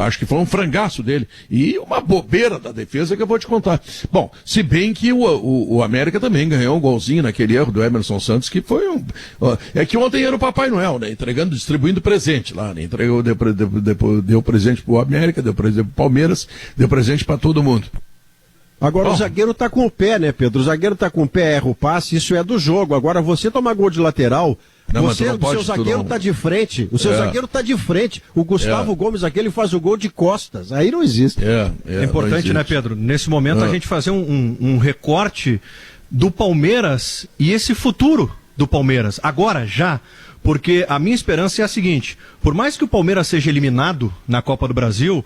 Acho que foi um frangaço dele. E uma bobeira da defesa que eu vou te contar. Bom, se bem que o América também ganhou um golzinho naquele erro do Emerson Santos, que foi é que ontem era o Papai Noel, né? Distribuindo presente lá, né? Deu presente pro América, deu presente pro Palmeiras, deu presente para todo mundo. Agora o zagueiro tá com o pé, né, Pedro? O zagueiro tá com o pé, erra o passe, isso é do jogo. Agora você tomar gol de lateral, o seu zagueiro tá de frente. O seu zagueiro tá de frente. O Gustavo Gomes, aquele faz o gol de costas. Aí não existe. É importante, né, Pedro? Nesse momento a gente fazer um recorte do Palmeiras e esse futuro do Palmeiras. Agora, já. Porque a minha esperança é a seguinte: por mais que o Palmeiras seja eliminado na Copa do Brasil,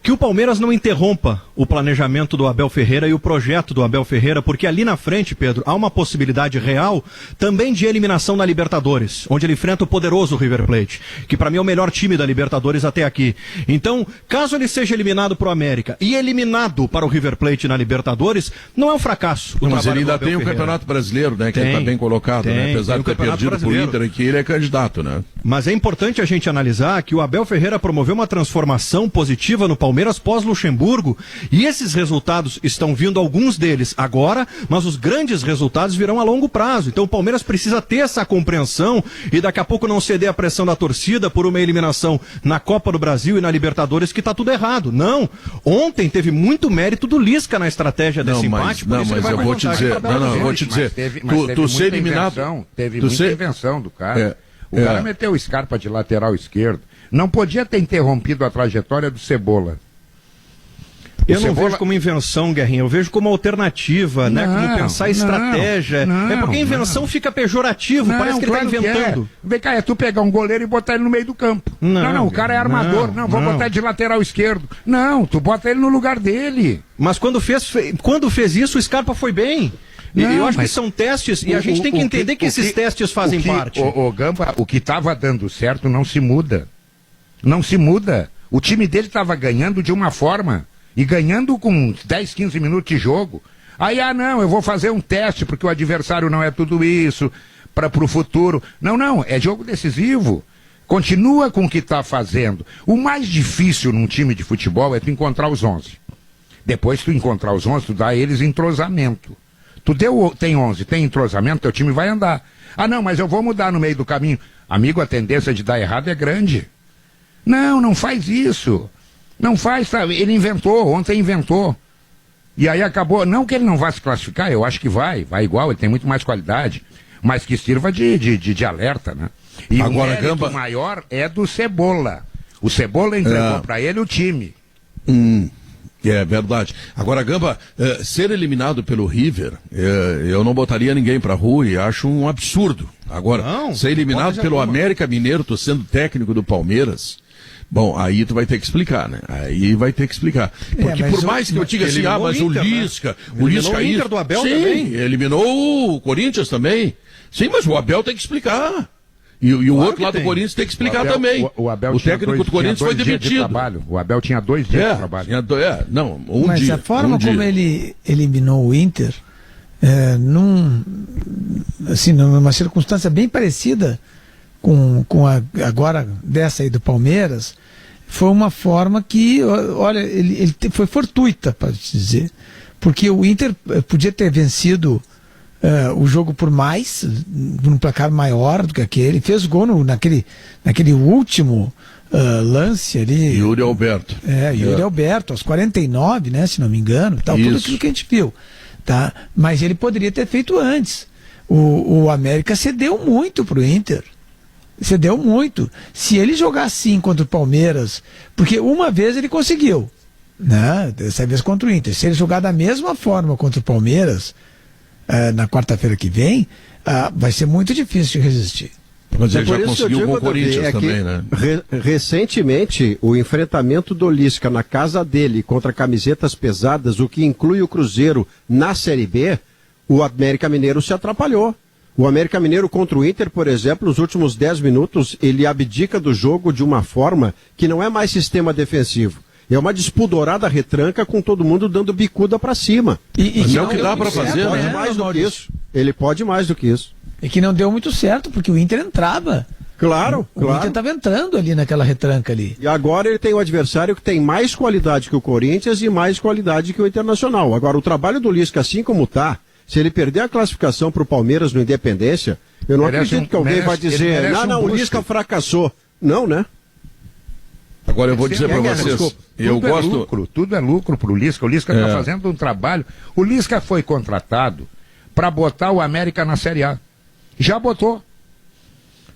que o Palmeiras não interrompa o planejamento do Abel Ferreira e o projeto do Abel Ferreira, porque ali na frente, Pedro, há uma possibilidade real também de eliminação na Libertadores, onde ele enfrenta o poderoso River Plate, que para mim é o melhor time da Libertadores até aqui. Então, caso ele seja eliminado para o América e eliminado para o River Plate na Libertadores, não é um fracasso. Mas ele ainda tem o Campeonato Brasileiro, né? Que ele está bem colocado, né? Apesar de ter perdido para o Inter aqui, ele é candidato, né? Mas é importante a gente analisar que o Abel Ferreira promoveu uma transformação positiva no Palmeiras pós-Luxemburgo, e esses resultados estão vindo, alguns deles agora, mas os grandes resultados virão a longo prazo. Então o Palmeiras precisa ter essa compreensão e daqui a pouco não ceder à pressão da torcida por uma eliminação na Copa do Brasil e na Libertadores, que está tudo errado. Não, ontem teve muito mérito do Lisca na estratégia desse empate. Mas eu vou te dizer, tu ser eliminado... Teve muita invenção do cara. O cara meteu o Scarpa de lateral esquerdo. Não podia ter interrompido a trajetória do Cebola. Eu não vejo como invenção, Guerrinha, eu vejo como alternativa, né? Como pensar estratégia. É porque a invenção fica pejorativo, parece que ele está inventando. Vem cá, é tu pegar um goleiro e botar ele no meio do campo. Não, o cara é armador. Não, vou botar de lateral esquerdo. Não, tu bota ele no lugar dele. Mas quando fez isso, o Scarpa foi bem. Eu acho que são testes e a gente tem que entender que esses testes fazem parte. Gamba, o que estava dando certo não se muda. Não se muda. O time dele estava ganhando de uma forma. E ganhando com 10, 15 minutos de jogo. Aí, eu vou fazer um teste, porque o adversário não é tudo isso, para o futuro. Não, é jogo decisivo. Continua com o que está fazendo. O mais difícil num time de futebol é tu encontrar os 11. Depois tu encontrar os 11, tu dá a eles entrosamento. Tem 11, tem entrosamento, teu time vai andar. Mas eu vou mudar no meio do caminho. Amigo, a tendência de dar errado é grande. Não faz isso. Não faz, sabe? Ele ontem inventou. E aí acabou, não que ele não vá se classificar, eu acho que vai igual, ele tem muito mais qualidade, mas que sirva de alerta, né? E agora, o mérito maior é do Cebola. O Cebola entregou para ele o time. É verdade. Agora, Gamba, ser eliminado pelo River, eu não botaria ninguém pra rua e acho um absurdo. Agora, ser eliminado pelo América Mineiro, tô sendo técnico do Palmeiras, bom, aí tu vai ter que explicar, né? Aí vai ter que explicar. Porque por mais que eu diga assim, mas o Lisca... O Lisca o Inter do Abel sim, também. Eliminou o Corinthians também. Sim, mas o Abel tem que explicar. E o outro lado do Corinthians tem que explicar também. O técnico do Corinthians foi demitido. O Abel tinha 2 dias de trabalho. Mas a forma como ele eliminou o Inter, numa circunstância bem parecida com agora dessa aí do Palmeiras, foi uma forma que, olha, ele foi fortuita, para dizer, porque o Inter podia ter vencido o jogo por mais, num placar maior do que aquele, fez gol naquele último lance ali. Yuri Alberto. Yuri Alberto, aos 49, né, se não me engano, tudo aquilo que a gente viu. Tá? Mas ele poderia ter feito antes. O América cedeu muito pro Inter. Cedeu muito. Se ele jogar assim contra o Palmeiras, porque uma vez ele conseguiu, né, dessa vez contra o Inter. Se ele jogar da mesma forma contra o Palmeiras, na quarta-feira que vem, vai ser muito difícil de resistir. Mas ele já conseguiu com o Corinthians também, né? Recentemente, o enfrentamento do Lisca na casa dele contra camisetas pesadas, o que inclui o Cruzeiro na Série B, o América Mineiro se atrapalhou. O América Mineiro contra o Inter, por exemplo, nos últimos 10 minutos, ele abdica do jogo de uma forma que não é mais sistema defensivo. É uma despudorada retranca com todo mundo dando bicuda pra cima. Mas é o que dá pra fazer, né? Ele pode mais do que isso. E que não deu muito certo, porque o Inter entrava. Claro. O Inter estava entrando ali naquela retranca ali. E agora ele tem um adversário que tem mais qualidade que o Corinthians e mais qualidade que o Internacional. Agora, o trabalho do Lisca, assim como tá, se ele perder a classificação pro Palmeiras no Independência, eu não acredito que alguém vai dizer, o Lisca fracassou. Não, né? Agora eu vou dizer para vocês, tudo é lucro pro Lisca. O Lisca está fazendo um trabalho. O Lisca foi contratado para botar o América na Série A. Já botou.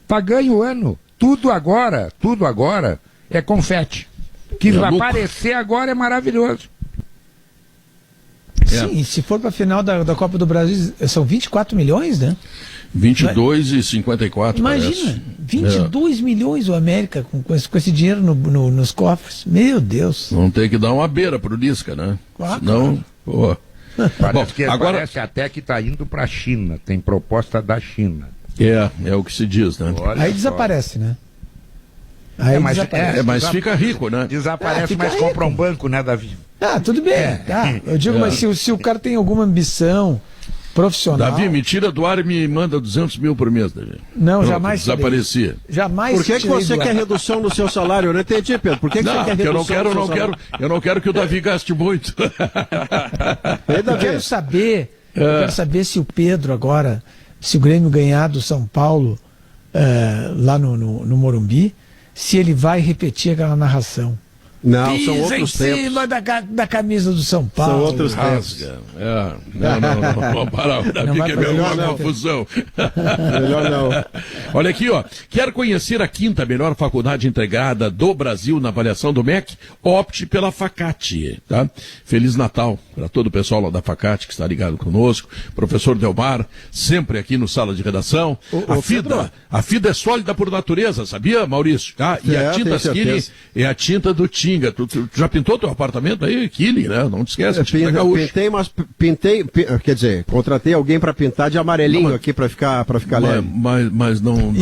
Tá ganho o ano. Tudo agora é confete. Que vai aparecer agora é maravilhoso. Sim, se for para a final da Copa do Brasil, são 24 milhões, né? 22 e 54, imagina, parece. 22 milhões o América com esse dinheiro nos cofres. Meu Deus. Vão ter que dar uma beira pro Lisca, né? Senão, pô. Parece até que está indo para a China. Tem proposta da China. É o que se diz, né? Aí desaparece, né? Mas fica rico, né? Desaparece, mas rico. Compra um banco, né, Davi? Tudo bem. Eu digo, mas se o cara tem alguma ambição profissional... Davi, me tira do ar e me manda 200 mil por mês, Davi. Não, pronto, jamais. Desaparecia. Jamais. Por que você quer redução no seu salário? Eu não entendi, Pedro. Por que você quer redução no seu salário? Eu não quero que o Davi gaste muito. Eu quero saber se o Pedro agora, se o Grêmio ganhar do São Paulo lá no Morumbi, se ele vai repetir aquela narração. Não, são outros tempos. Em cima da camisa do São Paulo. São outros tempos. Não. Vamos parar. Daqui que é uma confusão. Melhor não. Olha aqui, ó. Quer conhecer a 5ª melhor faculdade integrada do Brasil na avaliação do MEC? Opte pela Facate, tá? Feliz Natal para todo o pessoal lá da Facate que está ligado conosco. Professor Delmar, sempre aqui no Sala de Redação. A FIDA é sólida por natureza, sabia, Maurício? E a tinta Skilling é a tinta do Tinga. Tu já pintou teu apartamento aí? Killing, né? Não te esquece. Quer dizer, contratei alguém para pintar de amarelinho aqui para ficar leve. Mas não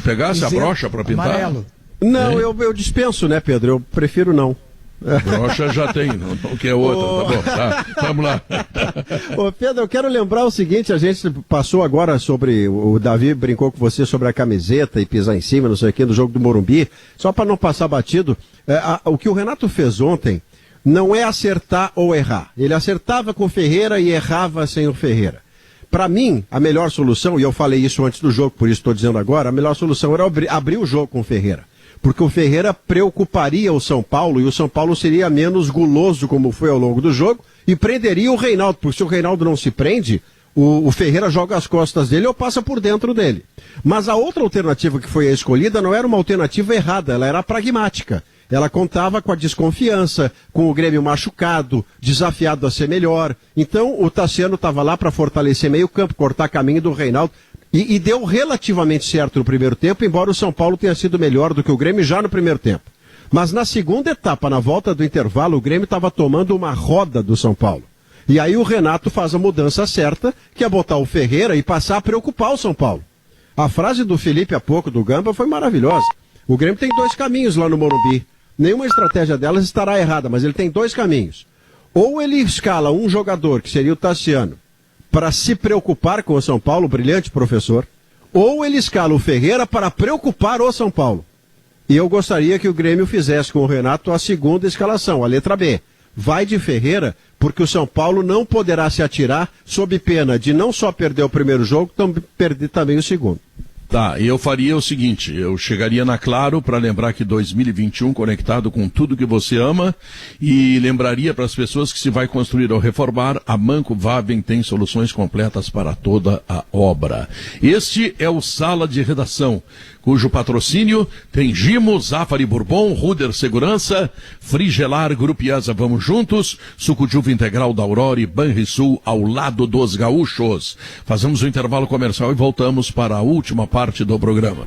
pegasse a brocha para pintar? Amarelo. Não, eu dispenso, né, Pedro? Eu prefiro não. Brocha já tem, não quer outra, tá bom, vamos lá. Ô Pedro, eu quero lembrar o seguinte, a gente passou agora sobre, o Davi brincou com você sobre a camiseta e pisar em cima, não sei o que, do jogo do Morumbi, só para não passar batido, o que o Renato fez ontem não é acertar ou errar, ele acertava com o Ferreira e errava sem o Ferreira. Para mim, a melhor solução, e eu falei isso antes do jogo, por isso estou dizendo agora, a melhor solução era abrir o jogo com o Ferreira. Porque o Ferreira preocuparia o São Paulo e o São Paulo seria menos guloso como foi ao longo do jogo e prenderia o Reinaldo, porque se o Reinaldo não se prende, o Ferreira joga as costas dele ou passa por dentro dele. Mas a outra alternativa que foi escolhida não era uma alternativa errada, ela era pragmática. Ela contava com a desconfiança, com o Grêmio machucado, desafiado a ser melhor. Então o Tassiano estava lá para fortalecer meio campo, cortar caminho do Reinaldo. E deu relativamente certo no primeiro tempo, embora o São Paulo tenha sido melhor do que o Grêmio já no primeiro tempo. Mas na segunda etapa, na volta do intervalo, o Grêmio estava tomando uma roda do São Paulo. E aí o Renato faz a mudança certa, que é botar o Ferreira e passar a preocupar o São Paulo. A frase do Felipe há pouco, do Gamba, foi maravilhosa. O Grêmio tem 2 caminhos lá no Morumbi. Nenhuma estratégia delas estará errada, mas ele tem 2 caminhos. Ou ele escala um jogador, que seria o Tassiano, para se preocupar com o São Paulo, brilhante professor, ou ele escala o Ferreira para preocupar o São Paulo. E eu gostaria que o Grêmio fizesse com o Renato a segunda escalação, a letra B. Vai de Ferreira, porque o São Paulo não poderá se atirar sob pena de não só perder o primeiro jogo, perder também o segundo. Tá, eu faria o seguinte, eu chegaria na Claro para lembrar que 2021 conectado com tudo que você ama e lembraria para as pessoas que se vai construir ou reformar, a Manco Vaben tem soluções completas para toda a obra. Este é o Sala de Redação, cujo patrocínio tem Gimo, Zafari Bourbon, Ruder Segurança, Frigelar, Grupo IESA Vamos Juntos, Suco de Uva Integral da Aurora e Banrisul ao lado dos gaúchos. Fazemos o intervalo comercial e voltamos para a última parte do programa.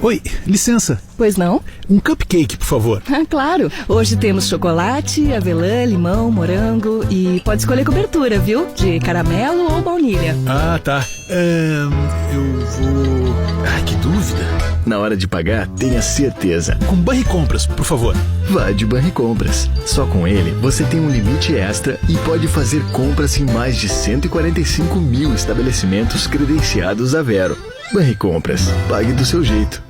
Oi, licença. Pois não? Um cupcake, por favor. Ah, claro. Hoje temos chocolate, avelã, limão, morango e pode escolher cobertura, viu? De caramelo ou baunilha. Ah, tá. Eu vou... Ai, que dúvida. Na hora de pagar, tenha certeza. Com Banricompras, por favor. Vá de Banricompras. Só com ele, você tem um limite extra e pode fazer compras em mais de 145 mil estabelecimentos credenciados a Vero. Banricompras. Pague do seu jeito.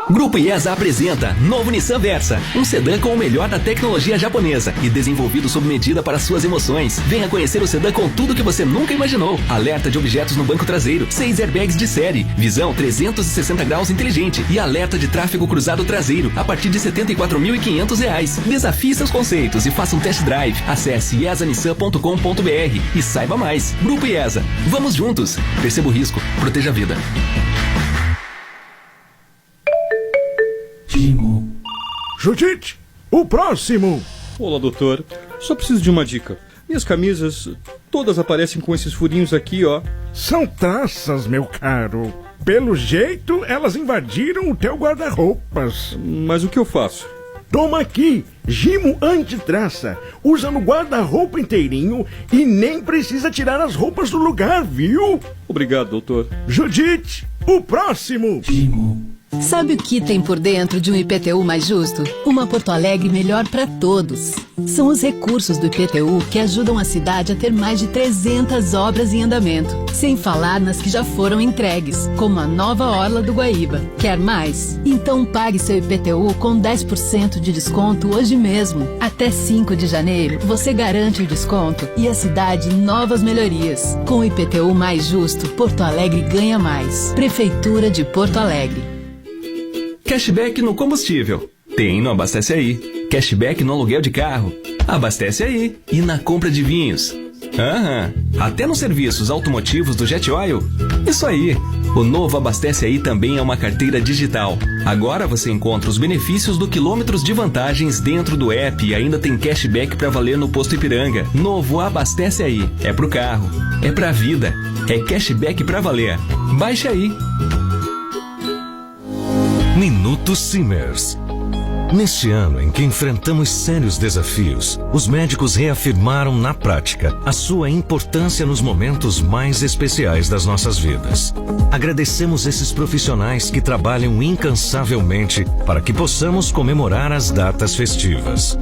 Grupo IESA apresenta novo Nissan Versa, um sedã com o melhor da tecnologia japonesa e desenvolvido sob medida para suas emoções. Venha conhecer o sedã com tudo que você nunca imaginou. Alerta de objetos no banco traseiro, 6 airbags de série, visão 360 graus inteligente e alerta de tráfego cruzado traseiro a partir de R$ 74.500. Desafie seus conceitos e faça um test drive. Acesse iesanissan.com.br e saiba mais. Grupo IESA, vamos juntos. Perceba o risco, proteja a vida. Judite, o próximo! Olá, doutor. Só preciso de uma dica. Minhas camisas, todas aparecem com esses furinhos aqui, ó. São traças, meu caro. Pelo jeito, elas invadiram o teu guarda-roupas. Mas o que eu faço? Toma aqui, Gimo Antitraça. Usa no guarda-roupa inteirinho e nem precisa tirar as roupas do lugar, viu? Obrigado, doutor. Judite, o próximo! Gimo. Sabe o que tem por dentro de um IPTU mais justo? Uma Porto Alegre melhor para todos. São os recursos do IPTU que ajudam a cidade a ter mais de 300 obras em andamento. Sem falar nas que já foram entregues, como a nova Orla do Guaíba. Quer mais? Então pague seu IPTU com 10% de desconto hoje mesmo. Até 5 de janeiro, você garante o desconto e a cidade novas melhorias. Com o IPTU mais justo, Porto Alegre ganha mais. Prefeitura de Porto Alegre. Cashback no combustível. Tem no Abastece Aí. Cashback no aluguel de carro. Abastece Aí. E na compra de vinhos. Até nos serviços automotivos do Jet Oil. Isso aí. O novo Abastece Aí também é uma carteira digital. Agora você encontra os benefícios do quilômetros de vantagens dentro do app e ainda tem cashback para valer no posto Ipiranga. Novo Abastece Aí. É pro carro. É pra vida. É cashback pra valer. Baixe aí. Minuto Simers. Neste ano em que enfrentamos sérios desafios, os médicos reafirmaram na prática a sua importância nos momentos mais especiais das nossas vidas. Agradecemos esses profissionais que trabalham incansavelmente para que possamos comemorar as datas festivas.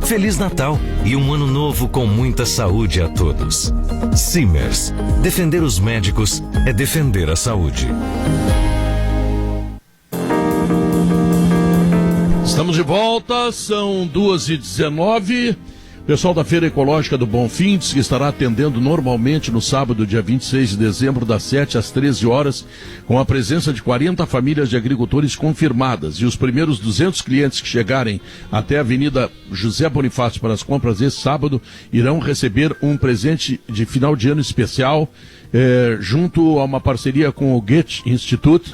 Feliz Natal e um ano novo com muita saúde a todos. Simers. Defender os médicos é defender a saúde. Estamos de volta, são 2h19. Pessoal da Feira Ecológica do Bonfim diz que estará atendendo normalmente no sábado, dia 26 de dezembro, das 7 às 13 horas, com a presença de 40 famílias de agricultores confirmadas. E os primeiros 200 clientes que chegarem até a Avenida José Bonifácio para as compras esse sábado irão receber um presente de final de ano especial, junto a uma parceria com o Goethe Institute.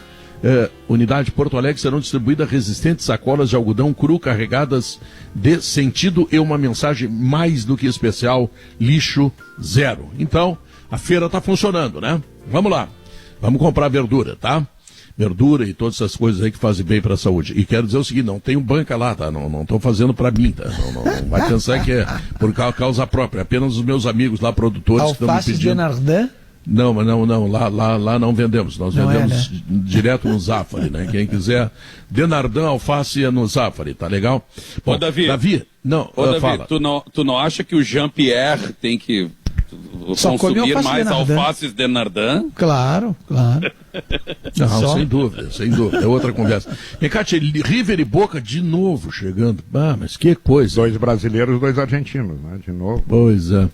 Unidade Porto Alegre, serão distribuídas resistentes sacolas de algodão cru carregadas de sentido e uma mensagem mais do que especial: lixo zero. Então, a feira está funcionando, né? Vamos lá, vamos comprar verdura, tá? Verdura e todas essas coisas aí que fazem bem para a saúde. E quero dizer o seguinte, não tenho banca lá, tá? Não estou fazendo para mim, tá? Não vai pensar que é por causa própria, apenas os meus amigos lá, produtores, que estão me pedindo. Denardan? Não, lá não vendemos, nós vendemos direto no Zafari, né? Quem quiser, Denardan alface é no Zafari, tá legal? Bom, Davi, fala. Tu não acha que o Jean-Pierre tem que consumir mais alfaces Denardan? Claro. Não, sem dúvida, é outra conversa. Recate, River e Boca de novo chegando, mas que coisa. 2 brasileiros, 2 argentinos, né? De novo. Pois é.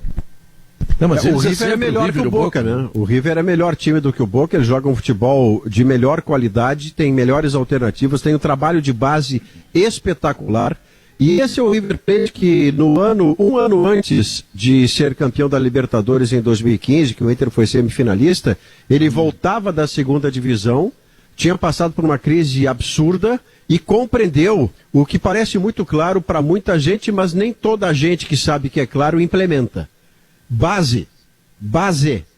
Não, mas o River é melhor que o Boca, né? O River é melhor time do que o Boca, eles jogam futebol de melhor qualidade, tem melhores alternativas, tem um trabalho de base espetacular. E esse é o River Plate que um ano antes de ser campeão da Libertadores em 2015, que o Inter foi semifinalista, ele voltava da segunda divisão, tinha passado por uma crise absurda e compreendeu o que parece muito claro para muita gente, mas nem toda a gente que sabe que é claro implementa. Base.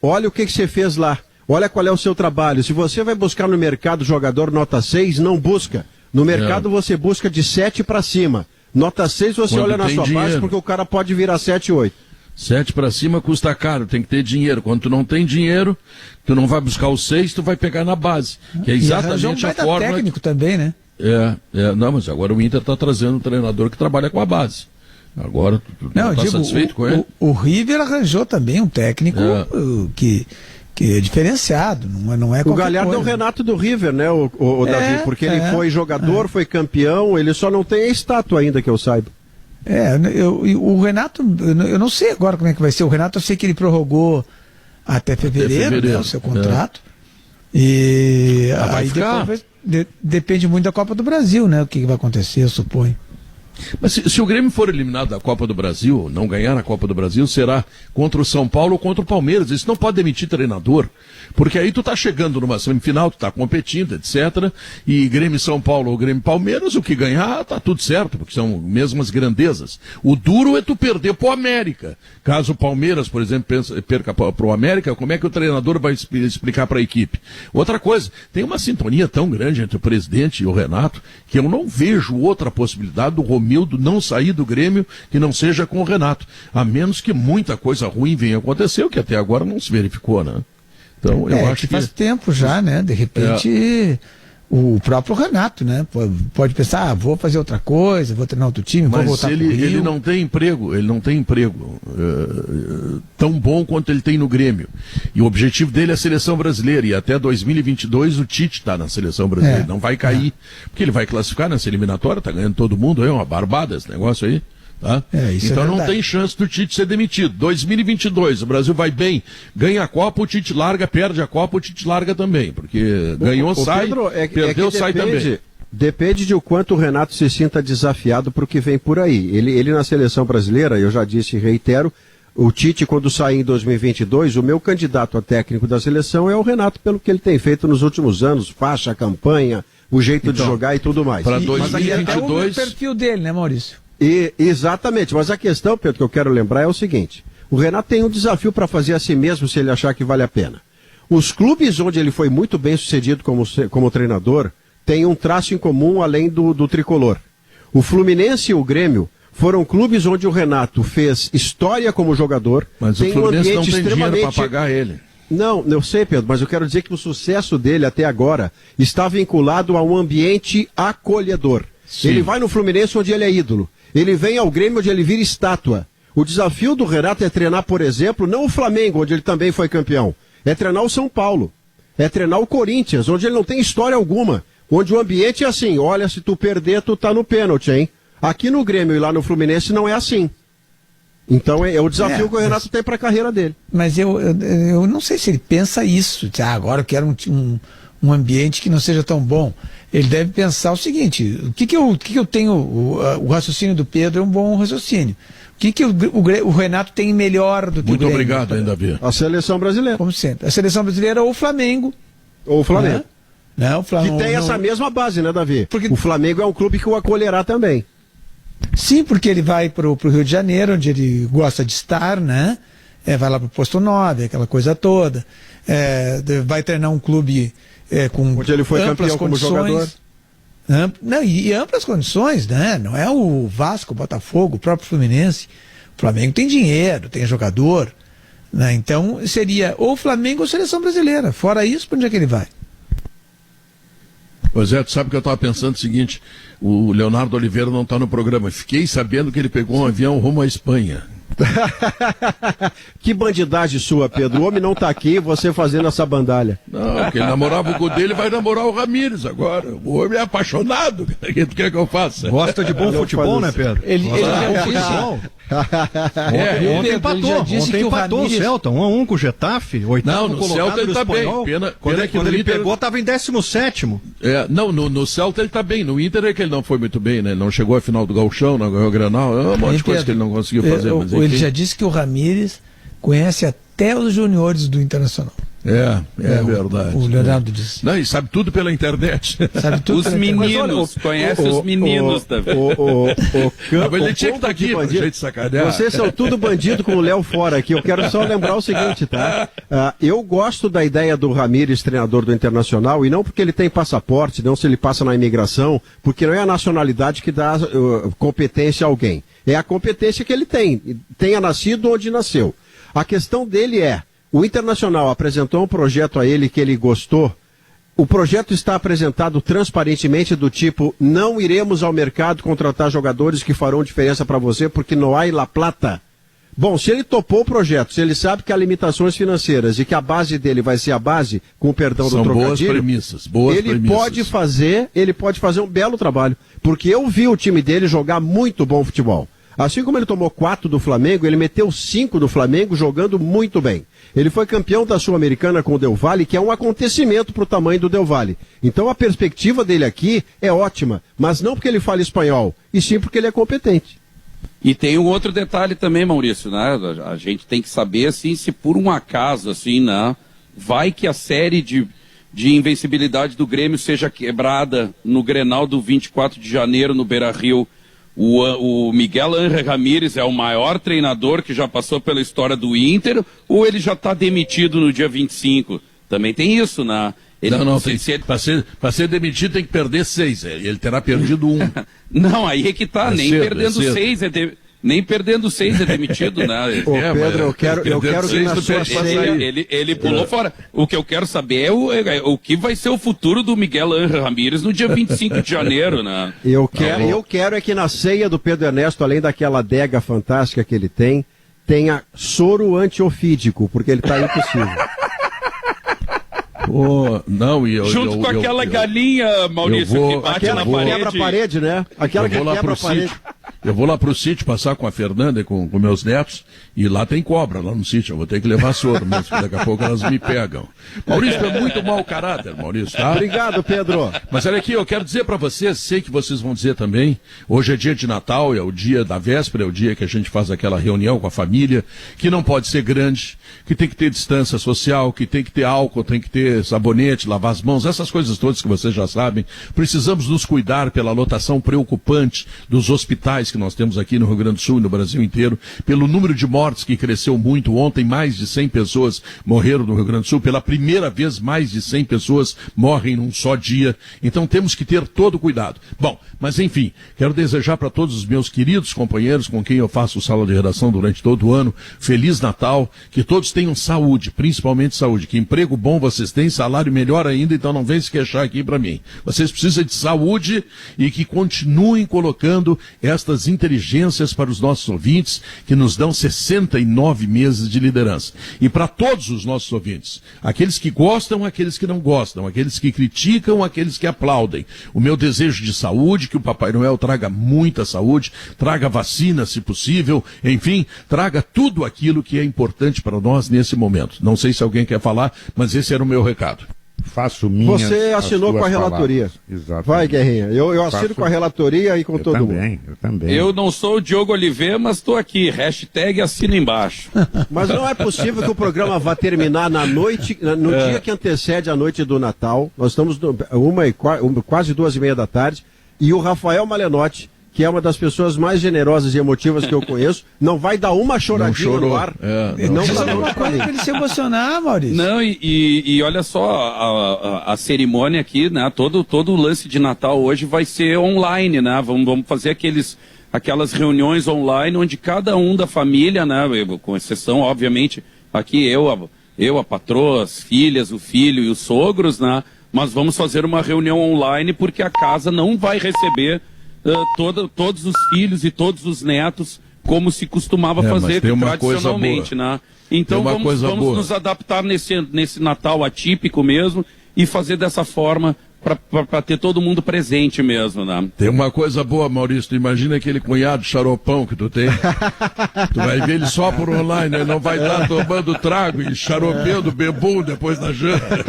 Olha o que você fez lá. Olha qual é o seu trabalho. Se você vai buscar no mercado jogador nota 6, não busca. No mercado você busca de 7 para cima. Nota 6 você olha na sua base porque o cara pode virar 7, 8. 7 para cima custa caro, tem que ter dinheiro. Quando tu não tem dinheiro, tu não vai buscar o 6, tu vai pegar na base. Que é exatamente a forma. Técnico também, né? Não, mas agora o Inter está trazendo um treinador que trabalha com a base. Agora, tu não está satisfeito com ele? O River arranjou também um técnico que é diferenciado, não é o Galhardo coisa. É o Renato do River, né, o Davi? Porque ele foi jogador, foi campeão, ele só não tem a estátua ainda, que eu saiba. O Renato, eu não sei agora como é que vai ser. O Renato, eu sei que ele prorrogou até fevereiro. Né, o seu contrato. E aí depois depende muito da Copa do Brasil, né? O que vai acontecer, eu suponho. Mas se o Grêmio for eliminado da Copa do Brasil, não ganhar a Copa do Brasil, será contra o São Paulo ou contra o Palmeiras. Isso não pode demitir treinador, porque aí tu tá chegando numa semifinal, tu tá competindo, etc. E Grêmio São Paulo ou Grêmio Palmeiras, o que ganhar tá tudo certo, porque são mesmas grandezas. O duro é tu perder pro América. Caso o Palmeiras, por exemplo, perca pro América, como é que o treinador vai explicar para a equipe? Outra coisa, tem uma sintonia tão grande entre o presidente e o Renato, que eu não vejo outra possibilidade do Romildo não sair do Grêmio que não seja com o Renato, a menos que muita coisa ruim venha acontecer, o que até agora não se verificou, né? Então eu acho que faz tempo já, né? De repente o próprio Renato, né? Pode pensar, vou fazer outra coisa, vou treinar outro time, vou voltar pro Rio. Ele não tem emprego tão bom quanto ele tem no Grêmio. E o objetivo dele é a seleção brasileira, e até 2022 o Tite está na seleção brasileira, não vai cair, porque ele vai classificar nessa eliminatória, tá ganhando todo mundo, é uma barbada esse negócio aí. Tá? Então não tem chance do Tite ser demitido. 2022, o Brasil vai bem, ganha a Copa, o Tite larga, perde a Copa, o Tite larga também, porque ganhou, sai, Pedro, perdeu, sai também. Depende de o quanto o Renato se sinta desafiado para o que vem por aí. Ele na seleção brasileira, eu já disse e reitero, o Tite, quando sair em 2022, o meu candidato a técnico da seleção é o Renato, pelo que ele tem feito nos últimos anos, faixa, campanha, o jeito de jogar e tudo mais. Para 2022... Mas é o perfil dele, né, Maurício? Exatamente, mas a questão, Pedro, que eu quero lembrar é o seguinte: o Renato tem um desafio para fazer a si mesmo se ele achar que vale a pena. Os clubes onde ele foi muito bem sucedido como treinador têm um traço em comum além do tricolor. O Fluminense e o Grêmio foram clubes onde o Renato fez história como jogador. Mas tem o Fluminense não tem dinheiro para pagar ele. Não, eu sei, Pedro, mas eu quero dizer que o sucesso dele até agora está vinculado a um ambiente acolhedor. Sim. Ele vai no Fluminense onde ele é ídolo. Ele vem ao Grêmio onde ele vira estátua. O desafio do Renato é treinar, por exemplo, não o Flamengo, onde ele também foi campeão. É treinar o São Paulo. É treinar o Corinthians, onde ele não tem história alguma. Onde o ambiente é assim, olha, se tu perder, tu tá no pênalti, hein? Aqui no Grêmio e lá no Fluminense não é assim. Então é o desafio que o Renato tem para a carreira dele. Mas eu não sei se ele pensa isso. Agora eu quero um ambiente que não seja tão bom. Ele deve pensar o seguinte: o que eu tenho? O raciocínio do Pedro é um bom raciocínio. O que o Renato tem melhor do que Muito o Grêmio? obrigado, ainda Davi. A seleção brasileira. Como sempre. A seleção brasileira ou o Flamengo. Ou o Flamengo. Né? O Flamengo que tem essa mesma base, né, Davi? Porque o Flamengo é um clube que o acolherá também. Sim, porque ele vai para o Rio de Janeiro, onde ele gosta de estar, né? Vai lá para o Posto 9, aquela coisa toda. Vai treinar um clube com onde ele foi campeão como jogador. E amplas condições, né? Não é o Vasco, o Botafogo, o próprio Fluminense. O Flamengo tem dinheiro, tem jogador. Né? Então seria ou Flamengo ou Seleção Brasileira. Fora isso, para onde é que ele vai? Pois é, tu sabe que eu estava pensando o seguinte: o Leonardo Oliveira não está no programa. Fiquei sabendo que ele pegou um avião rumo à Espanha. Que bandidagem sua, Pedro. O homem não tá aqui, você fazendo essa bandalha. Não, porque ele namorava o dele, vai namorar o Ramires agora. O homem é apaixonado. O que tu quer que eu faça? Gosta de bom futebol, né, Pedro? Ele já Ontem empatou o Celta, 1-1 com o Getafe, oitavo no colocado Celta ele do tá espanhol. bem. Quando que ele Inter... pegou, estava em 17º. No Celta ele tá bem. No Inter é que ele não foi muito bem, né? Ele não chegou à final do Gauchão, não ganhou o Grenal. É um monte de coisa que ele não conseguiu fazer. Mas ele já disse que o Ramires conhece até os juniores do Internacional. É verdade. O Leonardo disse. Não, e sabe tudo pela internet. Sabe tudo os meninos, conhece os meninos também. Mas ele tinha que estar aqui, pra jeito de sacanear. Vocês são tudo bandido com o Léo fora aqui. Eu quero só lembrar o seguinte, tá? Eu gosto da ideia do Ramires, treinador do Internacional, e não porque ele tem passaporte, não se ele passa na imigração, porque não é a nacionalidade que dá competência a alguém. É a competência que ele tem. Tenha nascido onde nasceu. A questão dele é: o Internacional apresentou um projeto a ele que ele gostou. O projeto está apresentado transparentemente do tipo: não iremos ao mercado contratar jogadores que farão diferença para você porque não há La Plata. Bom, se ele topou o projeto, se ele sabe que há limitações financeiras e que a base dele vai ser a base, com o perdão do trocadilho, boas premissas, boas ele premissas. pode fazer um belo trabalho, porque eu vi o time dele jogar muito bom futebol. Assim como ele tomou 4 do Flamengo, ele meteu 5 do Flamengo jogando muito bem. Ele foi campeão da Sul-Americana com o Del Valle, que é um acontecimento para o tamanho do Del Valle. Então a perspectiva dele aqui é ótima, mas não porque ele fala espanhol, e sim porque ele é competente. E tem um outro detalhe também, Maurício, né? A gente tem que saber, assim, se por um acaso, assim, né, vai que a série de invencibilidade do Grêmio seja quebrada no Grenal do 24 de janeiro no Beira-Rio. O Miguel Ángel Ramírez é o maior treinador que já passou pela história do Inter, ou ele já está demitido no dia 25? Também tem isso, né? Para ser demitido tem que perder 6, ele terá perdido 1. Não, aí é que tá, nem perdendo 6 é demitido, né? Pedro, eu quero que na sua ceia... Ele pulou fora. O que eu quero saber é o que vai ser o futuro do Miguel Ángel Ramírez no dia 25 de janeiro, né? Eu quero é que na ceia do Pedro Ernesto, além daquela adega fantástica que ele tem, tenha soro antiofídico, porque ele tá impossível. Junto com aquela galinha, Maurício, que bate na parede. Quebra a parede, né? Aquela que quebra a parede. Eu vou lá pro sítio passar com a Fernanda e com meus netos, e lá tem cobra, lá no sítio. Eu vou ter que levar soro mesmo, porque daqui a pouco elas me pegam. Maurício é muito mau caráter, Maurício, tá? Obrigado, Pedro. Mas olha aqui, eu quero dizer para vocês, sei que vocês vão dizer também, hoje é dia de Natal, é o dia da véspera, é o dia que a gente faz aquela reunião com a família, que não pode ser grande, que tem que ter distância social, que tem que ter álcool, tem que ter sabonete, lavar as mãos, essas coisas todas que vocês já sabem. Precisamos nos cuidar pela lotação preocupante dos hospitais que nós temos aqui no Rio Grande do Sul e no Brasil inteiro, pelo número de mortes que cresceu muito. Ontem mais de 100 pessoas morreram no Rio Grande do Sul, pela primeira vez mais de 100 pessoas morrem num só dia, então temos que ter todo cuidado. Bom, mas enfim, quero desejar para todos os meus queridos companheiros com quem eu faço sala de redação durante todo o ano, Feliz Natal, que todos tenham saúde, principalmente saúde, que emprego bom vocês têm, salário melhor ainda, então não vem se queixar aqui para mim. Vocês precisam de saúde e que continuem colocando estas essas inteligências para os nossos ouvintes que nos dão 69 meses de liderança. E para todos os nossos ouvintes, aqueles que gostam, aqueles que não gostam, aqueles que criticam, aqueles que aplaudem. O meu desejo de saúde, que o Papai Noel traga muita saúde, traga vacina se possível, enfim, traga tudo aquilo que é importante para nós nesse momento. Não sei se alguém quer falar, mas esse era o meu recado. Faço minhas. Você assinou com a relatoria. Exato. Vai, Guerrinha. Eu assino com a relatoria e com todo mundo. Eu também. Eu não sou o Diogo Oliveira, mas estou aqui. Hashtag assina embaixo. Mas não é possível que o programa vá terminar na noite, no dia que antecede a noite do Natal. Nós estamos quase 2h30 da tarde. E o Rafael Malenotti, que é uma das pessoas mais generosas e emotivas que eu conheço, não vai dar uma choradinha no ar. Não vai uma coisa pra ele se emocionar, Maurício. Não, e olha só, a cerimônia aqui, né? Todo o lance de Natal hoje vai ser online, né? Vamos fazer aquelas reuniões online onde cada um da família, né? Com exceção, obviamente, aqui eu, a patroa, as filhas, o filho e os sogros, né? Mas vamos fazer uma reunião online porque a casa não vai receber todos os filhos e todos os netos, como se costumava fazer tradicionalmente, né? Então vamos nos adaptar nesse Natal atípico mesmo e fazer dessa forma para ter todo mundo presente mesmo, né? Tem uma coisa boa, Maurício, tu imagina aquele cunhado xaropão que tu tem. Tu vai ver ele só por online, ele não vai estar tomando trago e xaropeando bebum depois da janta.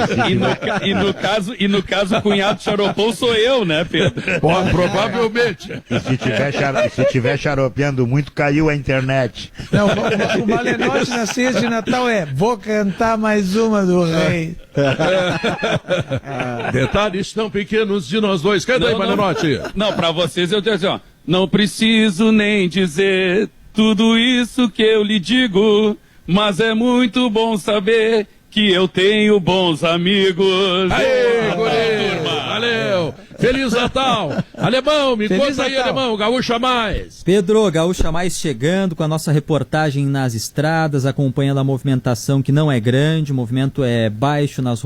E no caso o cunhado xaropão sou eu, né, Pedro? Pô, provavelmente. E se tiver xaropeando muito, caiu a internet. Não, o Malenotti na ceia de Natal vou cantar mais uma do rei. Detalhes tão pequenos de nós dois. Cadê aí, Malenotti? Não, pra vocês eu digo assim, ó. Não preciso nem dizer tudo isso que eu lhe digo, mas é muito bom saber que eu tenho bons amigos. Aê, guri! Valeu! Feliz Natal! Alemão, me conta aí, Alemão, Gaúcha Mais! Pedro, Gaúcha Mais chegando com a nossa reportagem nas estradas, acompanhando a movimentação que não é grande, o movimento é baixo nas